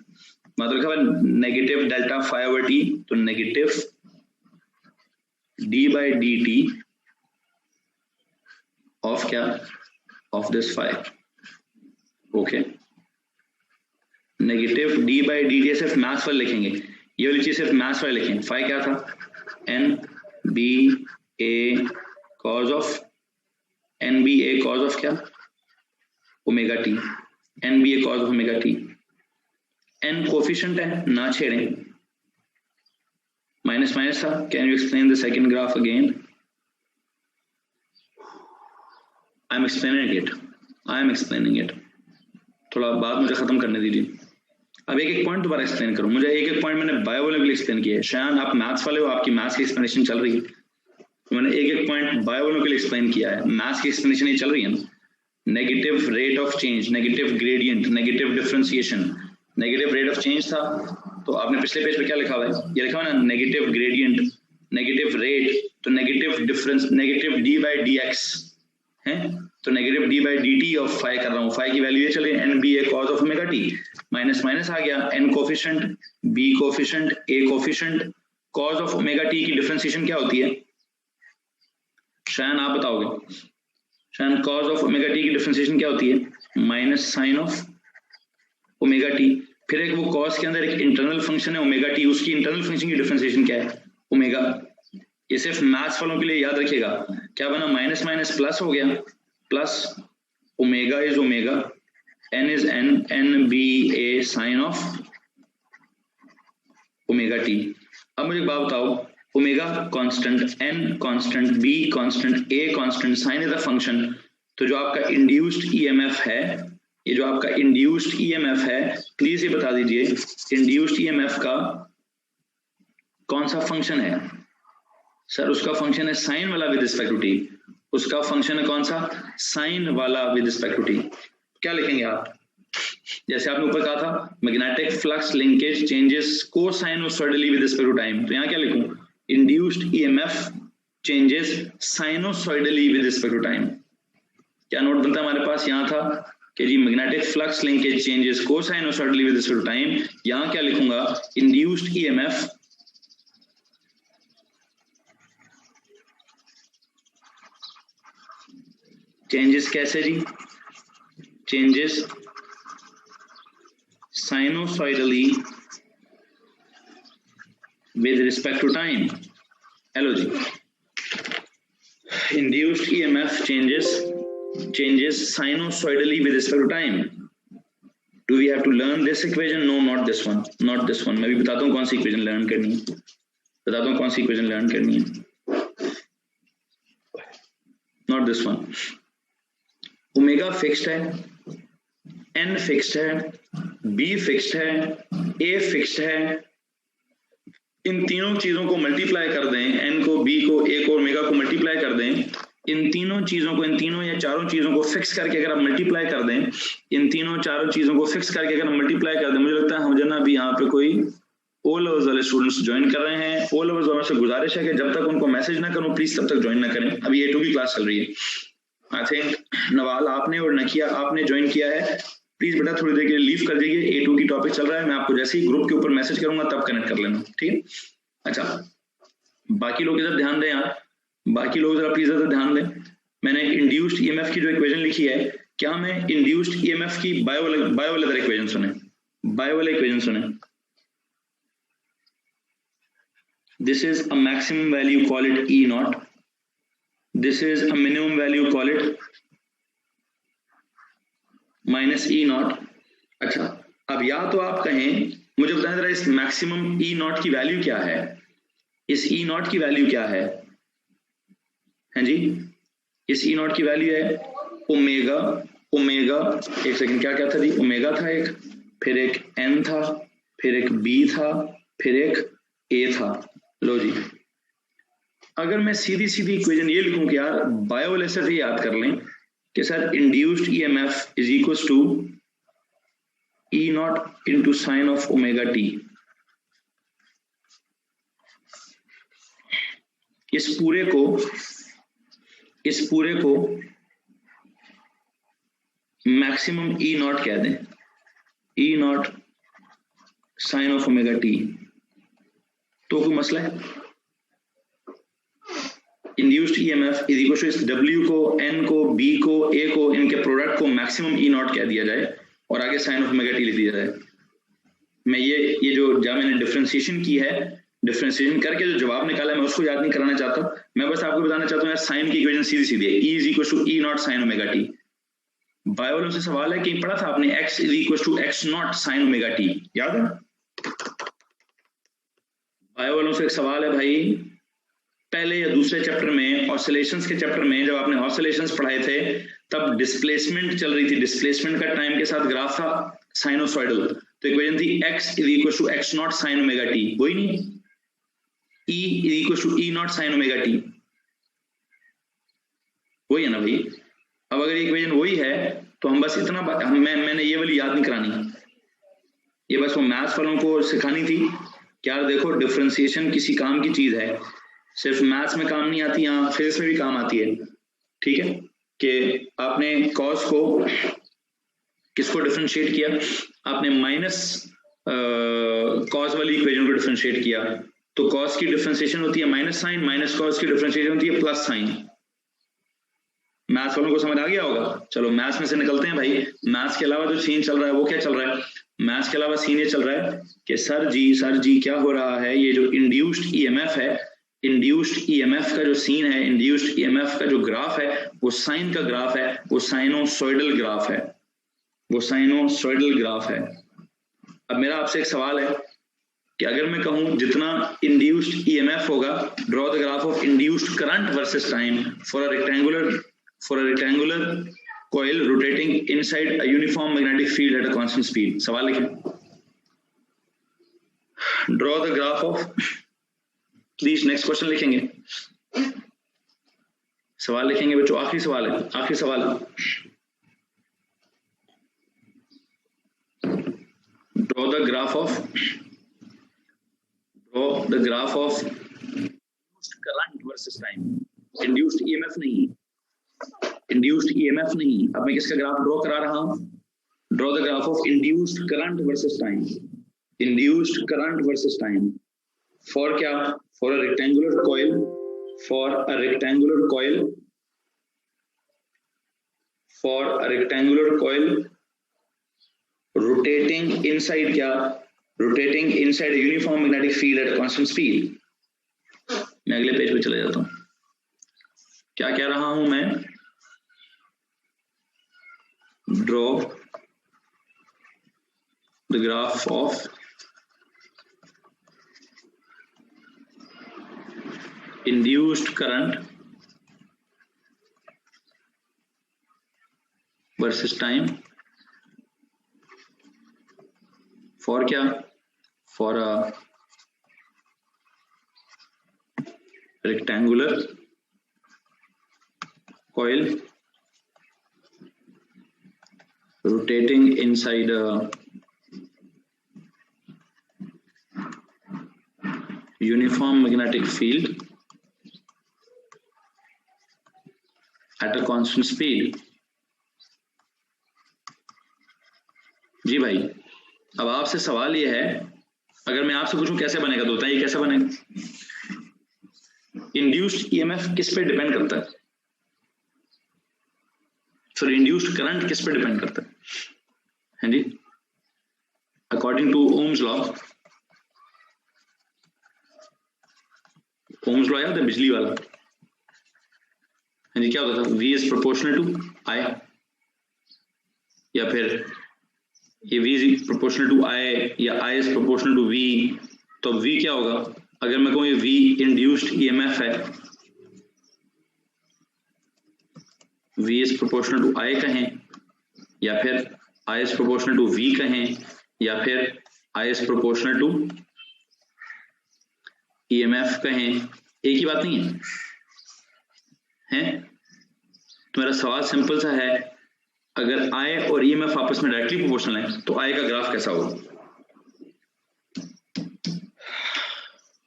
मतलब negative delta phi over T, तो नेगेटिव d/dt ऑफ क्या? Of this phi. Okay, negative d/dt सिर्फ मैथ्स वाले लिखेंगे, ये वाली चीज सिर्फ मैथ्स वाले लिखेंगे। फाई क्या था? NBA cos ऑफ क्या? Omega T. NBA cos of omega T. n coefficient है, ना छेड़ें, माइनस था। Can you explain the second graph again? I am explaining it. थोड़ा बात मुझे खत्म करने दीजिए। अब एक पॉइंट दोबारा एक्सप्लेन करूं। मुझे एक पॉइंट मैंने बायो वाले के लिए एक्सप्लेन किया है। शायद आप मैथ्स वाले हो, आपकी मैथ्स की एक्सप्लेनेशन चल रही है, तो मैंने एक पॉइंट बायो वालों के लिए एक्सप्लेन किया है। मैथ्स की एक्सप्लेनेशन ही चल रही है ना। Negative rate of change, negative gradient, negative differentiation. Negative rate of change था तो आपने पिछले पेज पे क्या लिखा हुआ है? ये लिखा हुआ है ना, नेगेटिव ग्रेडियंट, नेगेटिव रेट, तो नेगेटिव डिफरेंस, नेगेटिव d/dx है। तो negative D by D T of phi कर रहा हूँ, फाई की वैल्यू ये चले N B A cos of omega T, minus minus आ गया, N coefficient, B coefficient, A coefficient, cos of omega T की डिफरेंशिएशन क्या होती है? शायन आप बताओगे, Shayan cos of omega T की डिफरेंशिएशन क्या होती है? Minus sign of omega T. फिर एक वो कॉज के अंदर एक इंटरनल फंक्शन है ओमेगा टी, उसकी इंटरनल फंक्शन की डिफरेंशिएशन क्या है? ओमेगा। ये सिर्फ मैथ्स वालों के लिए याद रखिएगा, क्या बना? माइनस माइनस प्लस हो गया, plus omega is omega, N is N, N B A sine of omega T. अब मुझे बात बताओ, omega constant, N constant, B constant, A constant, sine is a function, तो जो आपका इंड्यूस्ड ईएमएफ है, ये जो आपका इंड्यूस्ड ईएमएफ है, प्लीज ये बता दीजिए इंड्यूस्ड ईएमएफ का कौन सा फंक्शन है? सर उसका फंक्शन है साइन वाला विद रिस्पेक्ट टू टी, उसका फंक्शन है कौन सा? साइन वाला विद रिस्पेक्ट टू टी। क्या लिखेंगे आप? जैसे आपने ऊपर कहा था magnetic flux linkage changes cosinusoidally with respect to time, तो यहाँ क्या लिखूं? Induced EMF changes sinusoidally with respect to time. क्या नोट बनता है हमारे पास? यहाँ था कि जी magnetic flux linkage changes cosinusoidally with respect to time, यहाँ क्या लिखूंगा? इंड्यूस्ड ईएमएफ चेंजेस कैसे जी? Changes sinusoidally with respect to time. Hello जी, induced EMF changes sinusoidally with respect to time. Do we have to learn this equation? No, not this one, not this one. मैं भी बताता हूँ कौन सी equation learn करनी है, बताता हूँ कौन सी इक्वेशन लर्न करनी है। Not this one. Omega fixed है, एन फिक्स्ड है, बी फिक्स्ड है, ए फिक्स्ड है। इन तीनों चीजों को मल्टीप्लाई कर दें, एन को, बी को, ए को, ओमेगा को मल्टीप्लाई कर दें, इन तीनों चीजों को, इन तीनों या चारों चीजों को फिक्स करके अगर आप मल्टीप्लाई कर दें, इन तीनों चारों चीजों को फिक्स करके अगर मल्टीप्लाई कर दें, मुझे लगता है मुझे ना अभी यहाँ पे कोई ओ लेवल्स वाले स्टूडेंट्स ज्वाइन कर रहे हैं। ओ लेवल्स वालों से गुजारिश है कि जब तक उनको मैसेज ना करूं प्लीज तब तक ज्वाइन ना करें। अभी ए टू की क्लास चल रही है। आई थिंक नवाल आपने और नकिया आपने ज्वाइन किया है, प्लीज बेटा थोड़ी देर के लिए लीव कर दीजिए। ए टू की टॉपिक चल रहा है, मैं आपको जैसे ही ग्रुप के ऊपर मैसेज करूंगा तब कनेक्ट कर लेना, ठीक है? अच्छा, बाकी लोग इधर ध्यान दें यार, बाकी लोग जरा प्लीज इधर ध्यान दें। मैंने इंड्यूस्ड ईएमएफ की जो इक्वेशन लिखी है, क्या मैं इंड्यूस्ड ईएमएफ की बायो वाले इक्वेशन सुने, बायो वाले इक्वेशन सुने। This is a maximum value, call it E not, this is a minimum value, call it minus E not. अच्छा, अब या तो आप कहें, मुझे बताएं जरा इस मैक्सिमम ई नॉट की वैल्यू क्या है, इस ई नॉट की वैल्यू क्या है? हैं जी, इस ई नॉट की वैल्यू है ओमेगा, ओमेगा एक सेकंड क्या क्या था जी? ओमेगा था एक, फिर एक एन था, फिर एक बी था, फिर एक ए था। लो जी, अगर मैं सीधी सीधी इक्वेशन ये लिखूं कि यार बायो वाले से भी याद कर लें कि sir induced EMF is equal to E naught into sine of omega T. इस पूरे को मैक्सिमम ई नॉट कह दें, E naught sine of omega T, तो कोई मसला है? Induced EMF is equal to इस डब्ल्यू को, एन को, बी को, ए को, इनके प्रोडक्ट को मैक्सिमम ई नॉट कह दिया जाए और आगे साइन ऑफ ओमेगा टी लिख दिया जाए। मैं ये जो जब मैंने डिफरेंशिएशन की है, डिफरेंशिएशन करके जो जवाब निकाला है मैं उसको याद नहीं कराना चाहता, मैं बस आपको बताना चाहता हूँ यार साइन की इक्वेशन सीधी सीधी है, E is equal to E naught sine omega T. Bio वालों से सवाल है कि पढ़ा था आपने X is equal to X naught sine omega T, याद है? बायो वालों से एक सवाल है भाई, पहले या दूसरे चैप्टर में ऑसिलेशंस के चैप्टर में जब आपने ऑसिलेशंस पढ़ाए थे तब डिस्प्लेसमेंट चल रही थी, डिस्प्लेसमेंट का टाइम के साथ ग्राफ था साइनोसॉइडल, तो इक्वेशन थी x is equal to X naught sine omega T, वही नहीं, e is equal to E naught sine omega T, वही है ना भाई? अब अगर इक्वेशन वही है तो हम बस इतना मैंने ये वाली याद नहीं करानी, ये बस वो मैथ्स वालों को सिखानी थी कि यार देखो डिफरेंशिएशन किसी काम की चीज है, सिर्फ मैथ्स में काम नहीं आती, यहाँ फिजिक्स में भी काम आती है, ठीक है? कि आपने कॉस को किसको डिफरेंशिएट किया, आपने माइनस कॉस वाली इक्वेशन को डिफरेंशिएट किया, तो कॉस की डिफरेंशिएशन होती है माइनस साइन, माइनस कॉस की डिफरेंशिएशन होती है प्लस साइन। मैथ्स वालों को समझ आ गया होगा। चलो मैथ्स में से निकलते हैं भाई। मैथ्स के अलावा जो सीन चल रहा है वो क्या चल रहा है? मैथ्स के अलावा सीन ये चल रहा है कि सर जी क्या हो रहा है, ये जो इंड्यूस्ड ईएमएफ है, इंड्यूस्ड ईएमएफ का जो सीन है, इंड्यूस्ड ईएमएफ का जो ग्राफ है वो साइन का ग्राफ है, वो साइनोसॉइडल ग्राफ है, वो साइनोसॉइडल ग्राफ है। अब मेरा आपसे एक सवाल है कि अगर मैं कहूं जितना इंड्यूस्ड ईएमएफ होगा, draw the graph of induced current versus time for a rectangular coil rotating inside a uniform magnetic field at a constant speed। सवाल लिखें, draw the graph of, please next question लिखेंगे, सवाल लिखेंगे बच्चों, आखिरी सवाल है, आखिरी सवाल। draw the graph of current versus time, induced EMF नहीं, इंड्यूस्ड ईएमएफ नहीं। अब मैं किसका ग्राफ ड्रॉ करा रहा हूं? Draw the graph of induced current versus time, induced current versus time for क्या? For a rectangular coil, for a rectangular coil, for a rectangular coil rotating inside क्या? Rotating inside a uniform magnetic field at constant speed. मैं अगले page पे चले जाता हूं। क्या कह रहा हूं मैं? Draw the graph of induced current versus time for क्या? For a rectangular coil rotating inside a uniform magnetic field at a constant speed। जी भाई, अब आपसे सवाल ये है, अगर मैं आपसे पूछूं कैसे बनेगा, तो बताइए कैसे बनेगा? इंड्यूस्ड ईएमएफ किस पे डिपेंड करता है? सर इंड्यूस्ड करंट किस पे डिपेंड करता है? हैं जी, according to Ohm's law, Ohm's law याद है बिजली वाला? हैं जी, क्या होता था? V is proportional to I, या फिर ये V is proportional to I या I is proportional to V। तो V क्या होगा? अगर मैं कहूँ ये V इंड्यूस्ड ईएमएफ है, V is proportional to I कहें, या फिर I is proportional to V कहें, या फिर I is proportional to EMF कहें, एक ही बात नहीं है, हैं? तो मेरा सवाल सिंपल सा है, अगर I और EMF आपस में डायरेक्टली प्रोपोर्शनल है तो I का ग्राफ कैसा होगा?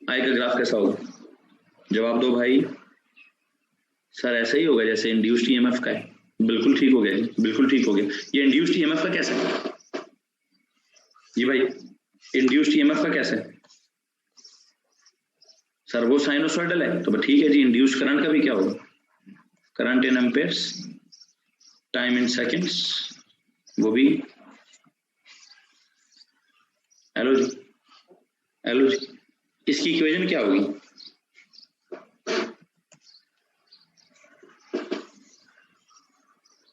I का ग्राफ कैसा होगा? जवाब दो भाई। सर ऐसा ही होगा जैसे इंड्यूस्ड ईएमएफ का है। बिल्कुल ठीक हो गया, बिल्कुल ठीक हो गया। ये इंड्यूस्ड ईएमएफ का कैसे है? जी भाई, इंड्यूस्ड ईएमएफ का कैसे है? सर वो साइनोसॉइडल है, तो ठीक है जी। इंड्यूस्ड करंट का भी क्या होगा? Current in Ampere's, time in seconds, वो भी। हेलो जी, हेलो जी, इसकी इक्वेशन क्या होगी?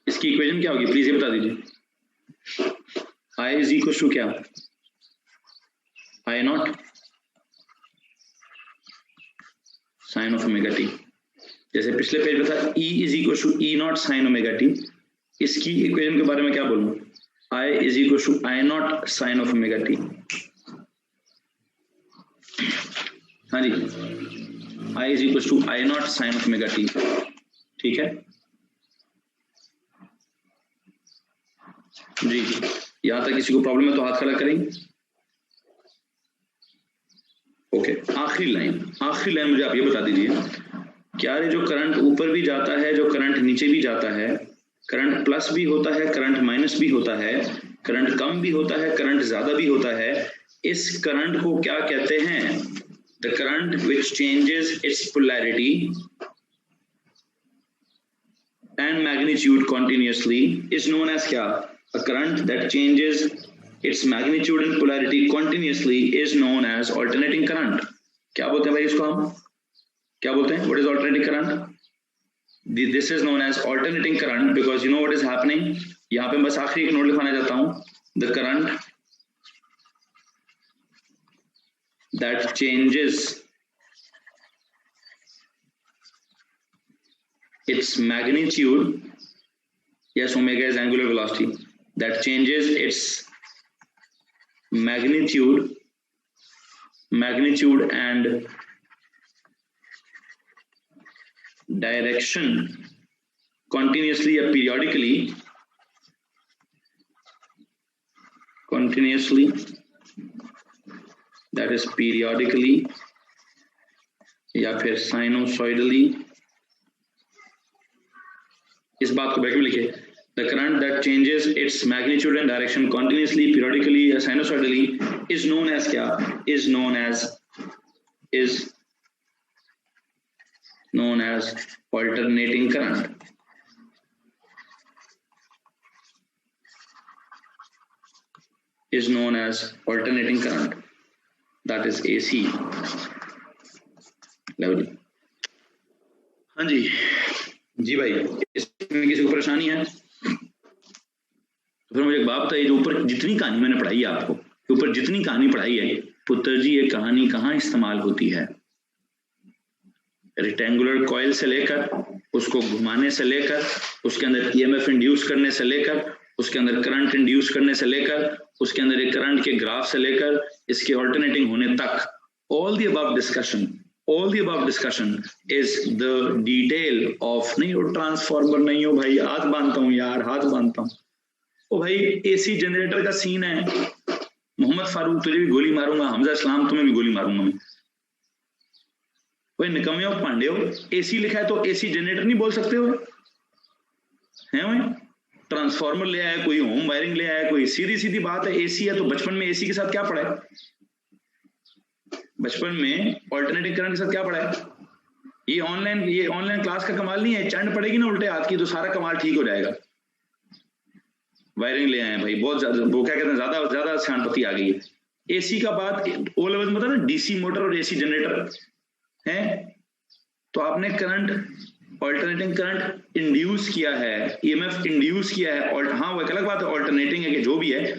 इसकी इक्वेशन क्या होगी? प्लीज ये बता दीजिए। I इज इक्वल टू क्या? I naught sine of omega T. जैसे पिछले पेज में था E is equal to E naught sine omega T. इसकी इक्वेशन के बारे में क्या बोलूं? I is equal to I naught sine of omega T. हाँ जी, I is equal to I naught sine of omega T. ठीक है जी, यहां तक किसी को प्रॉब्लम है तो हाथ खड़ा करेंगे। ओके, आखिरी लाइन मुझे आप ये बता दीजिए, क्या रे, जो करंट ऊपर भी जाता है, जो करंट नीचे भी जाता है, करंट प्लस भी होता है, करंट माइनस भी होता है, करंट कम भी होता है, करंट ज्यादा भी होता है, इस करंट को क्या कहते हैं? The current which changes its polarity and magnitude continuously is known as क्या? A current that changes its magnitude and polarity continuously is known as alternating current. क्या बोलते हैं भाई इसको? हम क्या बोलते हैं? What is alternating current? This is known as alternating current because you know what is happening. यहाँ पे बस आखिरी एक नोट लिखवाना चाहता हूँ, the current that changes its magnitude, yes, omega is angular velocity, that changes its magnitude and direction continuously or periodically, that is periodically या फिर sinusoidally, इस बात को ब्रैकेट में लिखिए, the current that changes its magnitude and direction continuously, periodically or sinusoidally is known as क्या? is known as alternating current. Is known as alternating current, that is AC level. हाँ जी भाई, इसमें किसी को परेशानी है तो फिर मुझे एक बात बताइए, जो ऊपर जितनी कहानी मैंने पढ़ाई है आपको, ऊपर जितनी कहानी पढ़ाई है, पुत्र जी ये कहानी कहाँ इस्तेमाल होती है? रेक्टेंगुलर कॉइल से लेकर, उसको घुमाने से लेकर, उसके अंदर ईएमएफ इंड्यूस करने से लेकर, उसके अंदर करंट इंड्यूस करने से लेकर, उसके अंदर एक करंट के ग्राफ से लेकर इसके ऑल्टरनेटिंग होने तक, all the above discussion is the detail of, नहीं वो ट्रांसफार्मर नहीं हो भाई, हाथ बांधता हूँ यार, हाथ बांधता हूँ, ओ भाई एसी जनरेटर का सीन है, मोहम्मद फारूक तुझे भी गोली मारूंगा, हमजा इस्लाम तुम्हें भी गोली मारूंगा मैं, कोई निकम्मे हो पांडे हो, एसी लिखा है तो एसी जनरेटर नहीं बोल सकते हो हैं? भाई ट्रांसफार्मर ले आया, कोई होम वायरिंग ले आया, कोई सीधी बात है, एसी है तो बचपन में एसी के साथ क्या पढ़ा है? बचपन में ऑल्टरनेटिंग करंट के साथ क्या पढ़ा है? ये ऑनलाइन क्लास का कमाल नहीं है, चंड पड़ेगी ना उल्टे हाथ की तो सारा कमाल ठीक हो जाएगा। वायरिंग ले आए भाई, बहुत ज्यादा, वो क्या कहते हैं, ज्यादा सियानपति आ गई है। एसी का बात ओ लेवल में, पता ना, डीसी मोटर और एसी जनरेटर है, तो आपने करंट, ऑल्टरनेटिंग करंट इंड्यूस किया है, ईएमएफ इंड्यूस किया है, और हाँ वो एक अलग बात है, ऑल्टरनेटिंग है कि जो भी है,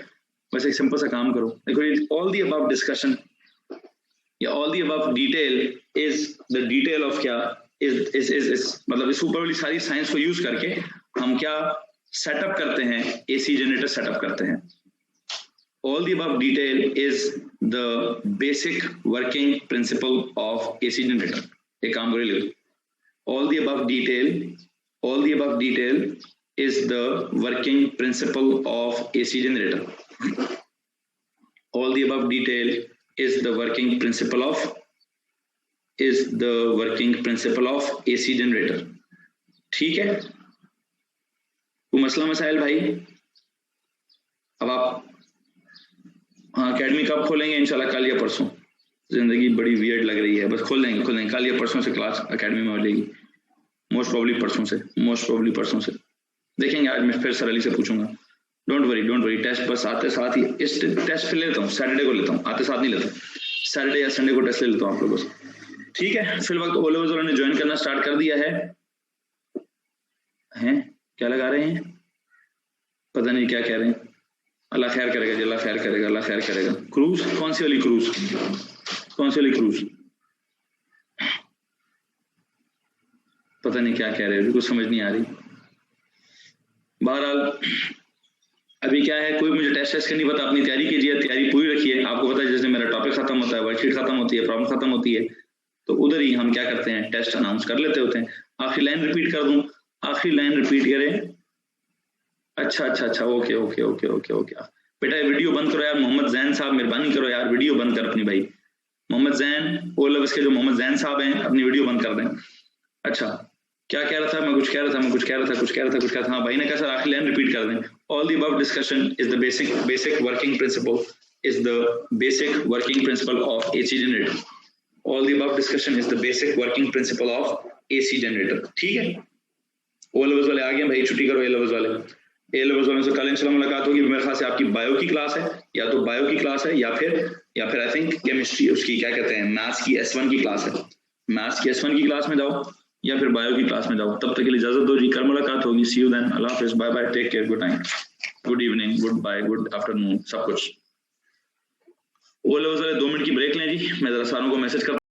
बस एक सिंपल सा काम करो। देखो ऑल द अबव डिस्कशन या all the above detail is the detail of क्या इज मतलब इस ऊपर वाली सारी साइंस को यूज करके हम क्या सेटअप करते हैं, एसी जनरेटर सेटअप करते हैं। All the above detail is the basic working principle of AC generator. एक काम करिए लिखो, all the above detail is the working principle of AC generator. All the above detail is the working principle of AC generator. ठीक है, कोई मसला मसाइल भाई? अब आप हाँ एकेडमी कब खोलेंगे? इंशाल्लाह कल या परसों। जिंदगी बड़ी वियर्ड लग रही है, बस खोल देंगे कल या परसों से क्लास एकेडमी में हो जाएगी, मोस्ट प्रोबब्ली परसों से देखेंगे। आज मैं फिर सर अली से पूछूंगा, डोंट वरी, टेस्ट बस आते साथ ही, इस टेस्ट पे लेता हूँ, सैटरडे को लेता हूँ, आते साथ नहीं लेता, सैटरडे या संडे को टेस्ट ले लेता हूँ आप लोगों से, ठीक है। फिर वक्त ओ लेवल्स वालों ने ज्वाइन करना स्टार्ट कर दिया है क्या लगा रहे हैं, पता नहीं क्या कह रहे हैं। अल्लाह खैर करेगा जी, अल्लाह खैर करेगा। क्रूज, कौन सी वाली क्रूज? पता नहीं क्या कह रहे हैं, कुछ समझ नहीं आ रही। बहरहाल अभी क्या है, कोई मुझे टेस्ट करनी पता, अपनी तैयारी कीजिए, तैयारी पूरी रखिए। आपको पता है जैसे मेरा टॉपिक खत्म होता है, वर्कशीट खत्म होती है, प्रॉब्लम खत्म होती है, तो उधर ही हम क्या करते हैं, टेस्ट अनाउंस कर लेते होते हैं। आखिरी लाइन रिपीट कर दूं, आखिरी लाइन रिपीट करें। अच्छा ओके बेटा वीडियो बंद करो यार, मोहम्मद जैन साहब मेहरबानी करो यार, वीडियो बंद कर अपनी भाई। मोहम्मद जैन, ओ लेवल्स के जो मोहम्मद जैन साहब हैं, अपनी वीडियो बंद कर दें। अच्छा क्या कह रहा था, मैं कुछ कह रहा था। हाँ भाई ने कहा सर आखिरी लाइन रिपीट कर दें। All the above discussion is the basic working principle of AC generator. All the above discussion is the basic working principle of AC generator. ठीक है, ओ लेवल्स वाले आ गए भाई, छुट्टी करो ए लेवल्स वाले। ए लेवल्स वालों से कल इंशाल्लाह मुलाकात होगी। मेरे ख्याल से आपकी बायो की क्लास है, या तो बायो की क्लास है या फिर आई थिंक केमिस्ट्री उसकी क्या कहते हैं मैथ्स की S1 की क्लास है। मैथ्स की S1 की क्लास में जाओ या फिर बायो की क्लास में जाओ। तब तक के लिए इजाजत दो जी, कल मुलाकात होगी। सी यू देन, अल्लाह हाफिज, bye bye, take care, good night, good evening, good bye, good afternoon, सब कुछ। ओ लेवल्स वाले 2 मिनट की ब्रेक लें जी, मैं जरा सारों को मैसेज कर